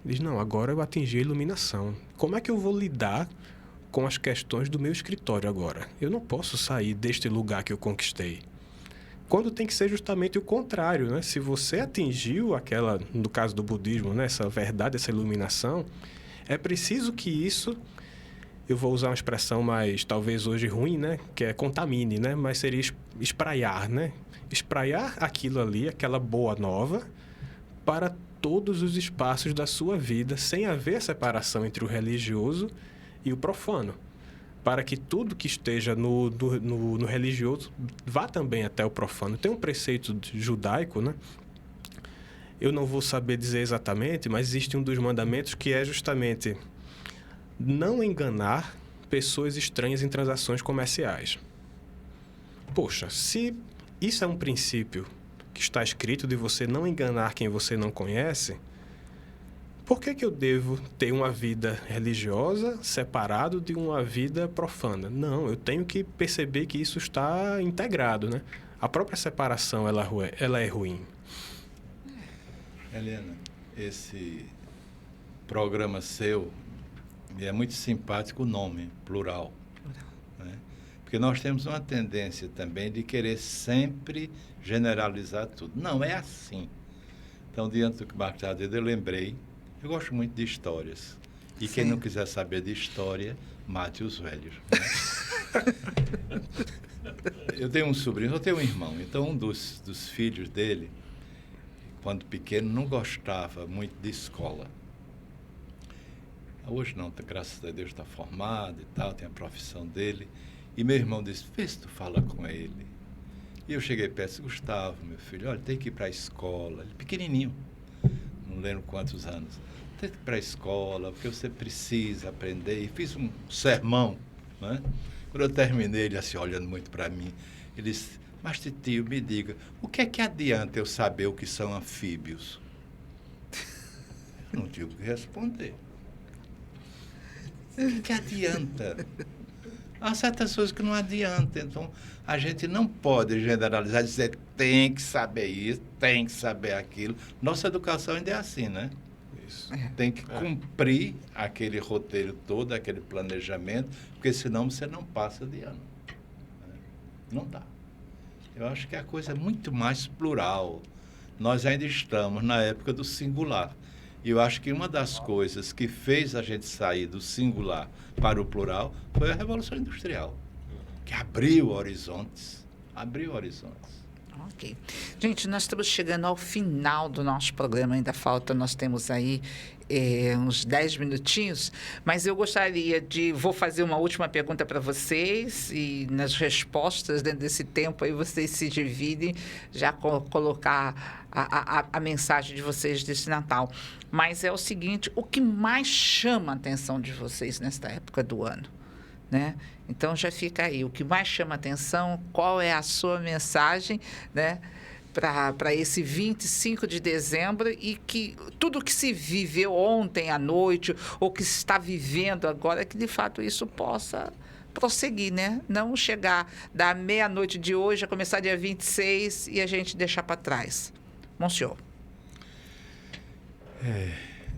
S5: Diz, não, agora eu atingi a iluminação. Como é que eu vou lidar com as questões do meu escritório agora? Eu não posso sair deste lugar que eu conquistei. Quando tem que ser justamente o contrário, né? Se você atingiu aquela, no caso do budismo, né, essa verdade, essa iluminação, é preciso que isso, eu vou usar uma expressão mais, talvez hoje ruim, né? Que é contamine, né? Mas seria espraiar, né? Espraiar aquilo ali, aquela boa nova, para todos os espaços da sua vida, sem haver separação entre o religioso e o profano, para que tudo que esteja no religioso vá também até o profano. Tem um preceito judaico, né? Eu não vou saber dizer exatamente, mas existe um dos mandamentos que é justamente não enganar pessoas estranhas em transações comerciais. Poxa, se isso é um princípio que está escrito de você não enganar quem você não conhece, por que eu devo ter uma vida religiosa separado de uma vida profana? Não, eu tenho que perceber que isso está integrado, né? A própria separação ela é ruim.
S3: Helena, esse programa seu, é muito simpático o nome, plural. Né? Porque nós temos uma tendência também de querer sempre generalizar tudo. Não é assim. Então, diante do que o Marcos está dizendo, eu lembrei, eu gosto muito de histórias. E sim, quem não quiser saber de história, mate os velhos. Né? Eu tenho um sobrinho, eu tenho um irmão. Então, um dos filhos dele, quando pequeno, não gostava muito de escola. Hoje não, graças a Deus está formado e tal, tem a profissão dele. E meu irmão disse, vê se tu fala com ele. E eu cheguei perto e disse, Gustavo, meu filho, olha, tem que ir para a escola. Ele pequenininho, não lembro quantos anos. Tem que ir para a escola, porque você precisa aprender. E fiz um sermão, né? Quando eu terminei, ele assim, olhando muito para mim, ele disse, mas titio, me diga, o que é que adianta eu saber o que são anfíbios? Eu não tive o que responder. O que adianta? Há certas coisas que não adiantam. Então, a gente não pode generalizar e dizer tem que saber isso, tem que saber aquilo. Nossa educação ainda é assim, né? Isso. Tem que cumprir aquele roteiro todo, aquele planejamento, porque senão você não passa de ano. Não dá. Eu acho que a coisa é muito mais plural. Nós ainda estamos na época do singular. E eu acho que uma das coisas que fez a gente sair do singular para o plural foi a Revolução Industrial, que abriu horizontes. Abriu horizontes.
S2: Ok. Gente, nós estamos chegando ao final do nosso programa, ainda falta, nós temos aí uns 10 minutinhos, mas eu gostaria vou fazer uma última pergunta para vocês e nas respostas dentro desse tempo aí vocês se dividem, já colocar a mensagem de vocês desse Natal. Mas é o seguinte, o que mais chama a atenção de vocês nesta época do ano? Né? Então já fica aí, o que mais chama atenção, qual é a sua mensagem, né, para esse 25 de dezembro e que tudo que se viveu ontem à noite ou que se está vivendo agora, que de fato isso possa prosseguir, né? Não chegar da meia-noite de hoje a começar dia 26 e a gente deixar para trás. Monsenhor.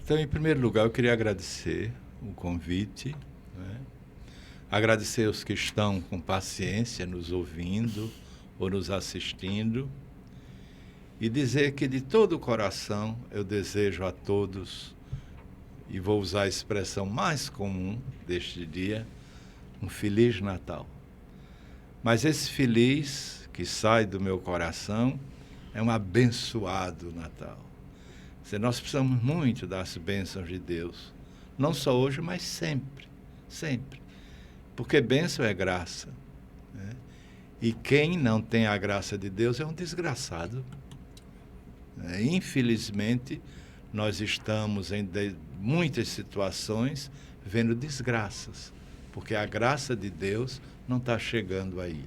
S3: Então, em primeiro lugar, eu queria agradecer o convite, né? Agradecer aos que estão com paciência nos ouvindo ou nos assistindo e dizer que de todo o coração eu desejo a todos, e vou usar a expressão mais comum deste dia, um Feliz Natal. Mas esse feliz que sai do meu coração é um abençoado Natal. Nós precisamos muito das bênçãos de Deus, não só hoje, mas sempre, sempre. Porque bênção é graça, né? E quem não tem a graça de Deus é um desgraçado. Infelizmente, nós estamos em muitas situações vendo desgraças, porque a graça de Deus não está chegando aí.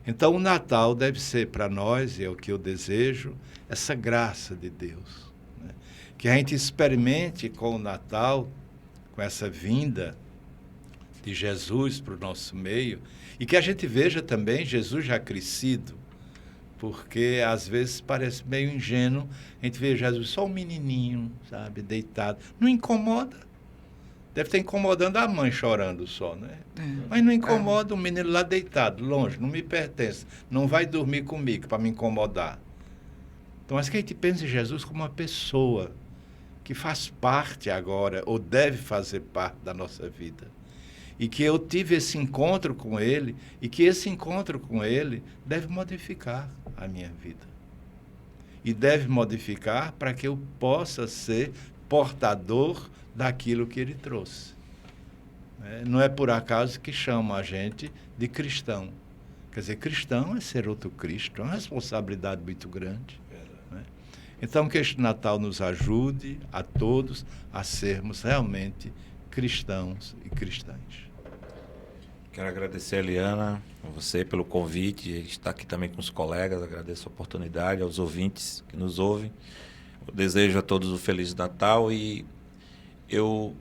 S3: Então, o Natal deve ser para nós, e é o que eu desejo, essa graça de Deus, né? Que a gente experimente com o Natal, com essa vinda de Jesus para o nosso meio, e que a gente veja também Jesus já crescido, porque às vezes parece meio ingênuo, a gente vê Jesus só um menininho, sabe, deitado. Não incomoda. Deve estar incomodando a mãe chorando só, né? Mas não incomoda um menino lá deitado, longe, não me pertence, não vai dormir comigo para me incomodar. Então, acho que a gente pensa em Jesus como uma pessoa que faz parte agora, ou deve fazer parte da nossa vida. E que eu tive esse encontro com ele, e que esse encontro com ele deve modificar a minha vida. E deve modificar para que eu possa ser portador daquilo que ele trouxe. Não é por acaso que chamam a gente de cristão. Quer dizer, cristão é ser outro Cristo, é uma responsabilidade muito grande. Então, que este Natal nos ajude a todos a sermos realmente cristãos e cristãs.
S4: Quero agradecer a Eliana, a você pelo convite, estar aqui também com os colegas, agradeço a oportunidade, aos ouvintes que nos ouvem. Eu desejo a todos um Feliz Natal e eu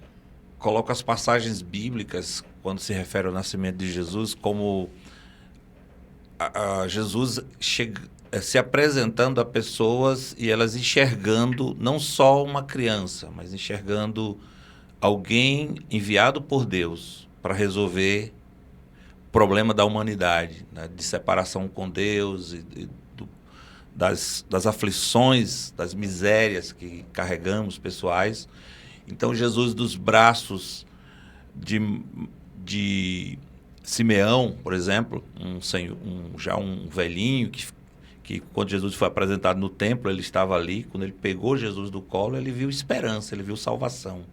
S4: coloco as passagens bíblicas, quando se refere ao nascimento de Jesus, como Jesus se apresentando a pessoas e elas enxergando não só uma criança, mas enxergando alguém enviado por Deus para resolver o problema da humanidade, né? De separação com Deus e das aflições, das misérias que carregamos pessoais. Então, Jesus, dos braços de Simeão, por exemplo, já um velhinho que quando Jesus foi apresentado no templo, ele estava ali. Quando ele pegou Jesus do colo, ele viu esperança, ele viu salvação.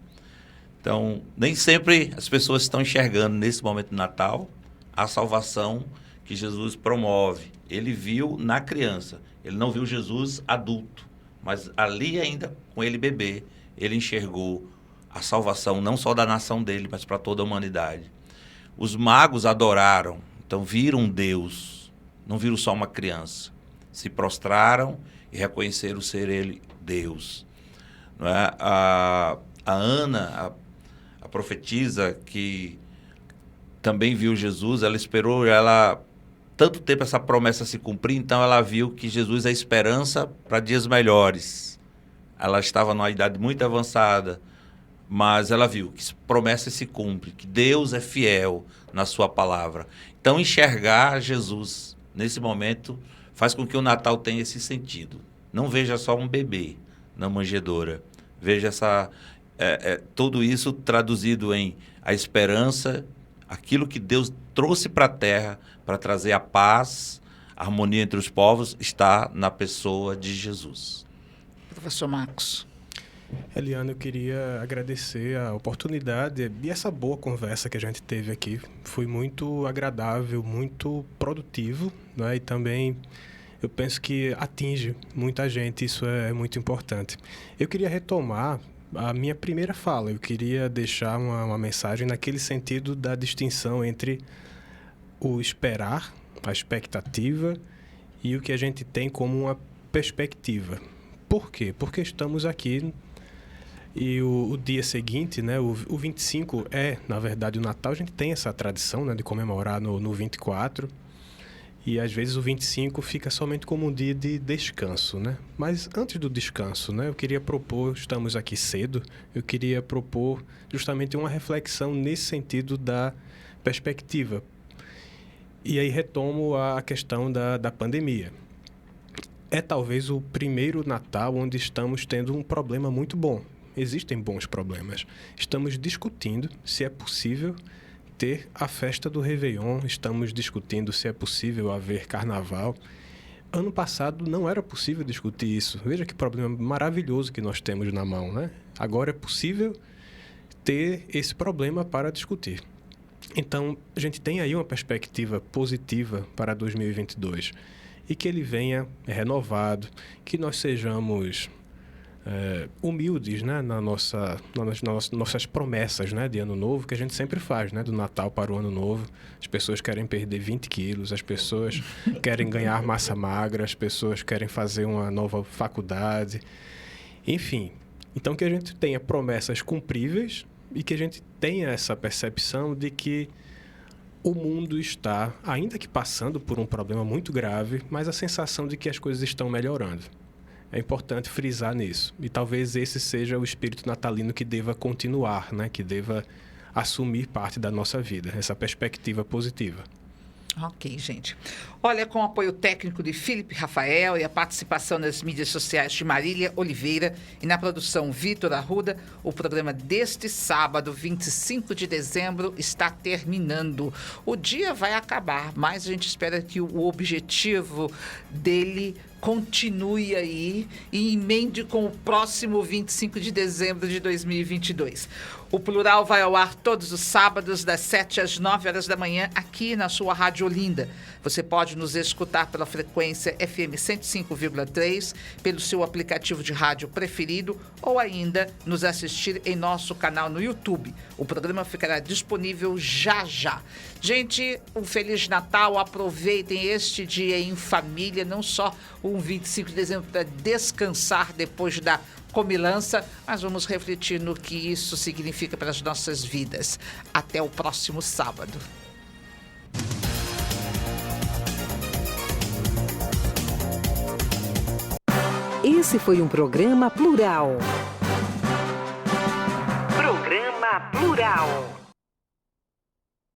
S4: Então, nem sempre as pessoas estão enxergando nesse momento de Natal a salvação que Jesus promove. Ele viu na criança, ele não viu Jesus adulto, mas ali ainda com ele bebê, ele enxergou a salvação não só da nação dele, mas para toda a humanidade. Os magos adoraram, então viram Deus, não viram só uma criança. Se prostraram e reconheceram ser ele Deus. Não é? A Ana, a profetisa, que também viu Jesus, ela esperou tanto tempo essa promessa se cumprir, então ela viu que Jesus é a esperança para dias melhores. Ela estava numa idade muito avançada, mas ela viu que promessa se cumpre, que Deus é fiel na sua palavra. Então, enxergar Jesus nesse momento faz com que o Natal tenha esse sentido. Não veja só um bebê na manjedoura. Veja tudo isso traduzido em a esperança, aquilo que Deus trouxe para a terra para trazer a paz, A harmonia entre os povos está na pessoa de Jesus.
S2: Professor Marcos.
S5: Eliana, eu queria agradecer a oportunidade e essa boa conversa que a gente teve aqui. Foi muito agradável, muito produtivo, né? E também eu penso que atinge muita gente, isso é muito importante. Eu queria retomar a minha primeira fala, eu queria deixar uma mensagem naquele sentido da distinção entre o esperar, a expectativa e o que a gente tem como uma perspectiva. Por quê? Porque estamos aqui e o dia seguinte, né, o 25 é, na verdade, o Natal. A gente tem essa tradição, né, de comemorar no 24 e às vezes o 25 fica somente como um dia de descanso, né? Mas antes do descanso, né, eu queria propor, estamos aqui cedo, eu queria propor justamente uma reflexão nesse sentido da perspectiva. E aí retomo a questão da pandemia. É talvez o primeiro Natal onde estamos tendo um problema muito bom. Existem bons problemas. Estamos discutindo se é possível ter a festa do Réveillon, estamos discutindo se é possível haver carnaval. Ano passado não era possível discutir isso. Veja que problema maravilhoso que nós temos na mão, né? Agora é possível ter esse problema para discutir. Então, a gente tem aí uma perspectiva positiva para 2022 e que ele venha renovado, que nós sejamos humildes, né, nas nossas promessas, né, de ano novo, que a gente sempre faz, né, do Natal para o ano novo. As pessoas querem perder 20 quilos, as pessoas querem ganhar massa magra, as pessoas querem fazer uma nova faculdade, enfim. Então, que a gente tenha promessas cumpríveis e que a gente tenha essa percepção de que o mundo está, ainda que passando por um problema muito grave, mas a sensação de que as coisas estão melhorando. É importante frisar nisso. E talvez esse seja o espírito natalino que deva continuar, né? Que deva assumir parte da nossa vida, essa perspectiva positiva.
S2: Ok, gente. Olha, com o apoio técnico de Felipe Rafael e a participação nas mídias sociais de Marília Oliveira e na produção Vitor Arruda, o programa deste sábado, 25 de dezembro, está terminando. O dia vai acabar, mas a gente espera que o objetivo dele continue aí e emende com o próximo 25 de dezembro de 2022. O Plural vai ao ar todos os sábados, das 7 às 9 horas da manhã, aqui na sua Rádio Olinda. Você pode nos escutar pela frequência FM 105,3, pelo seu aplicativo de rádio preferido ou ainda nos assistir em nosso canal no YouTube. O programa ficará disponível já já. Gente, um Feliz Natal, aproveitem este dia em família, não só um 25 de dezembro para descansar depois da comilança, mas vamos refletir no que isso significa para as nossas vidas. Até o próximo sábado.
S1: Esse foi um programa Plural. Programa Plural.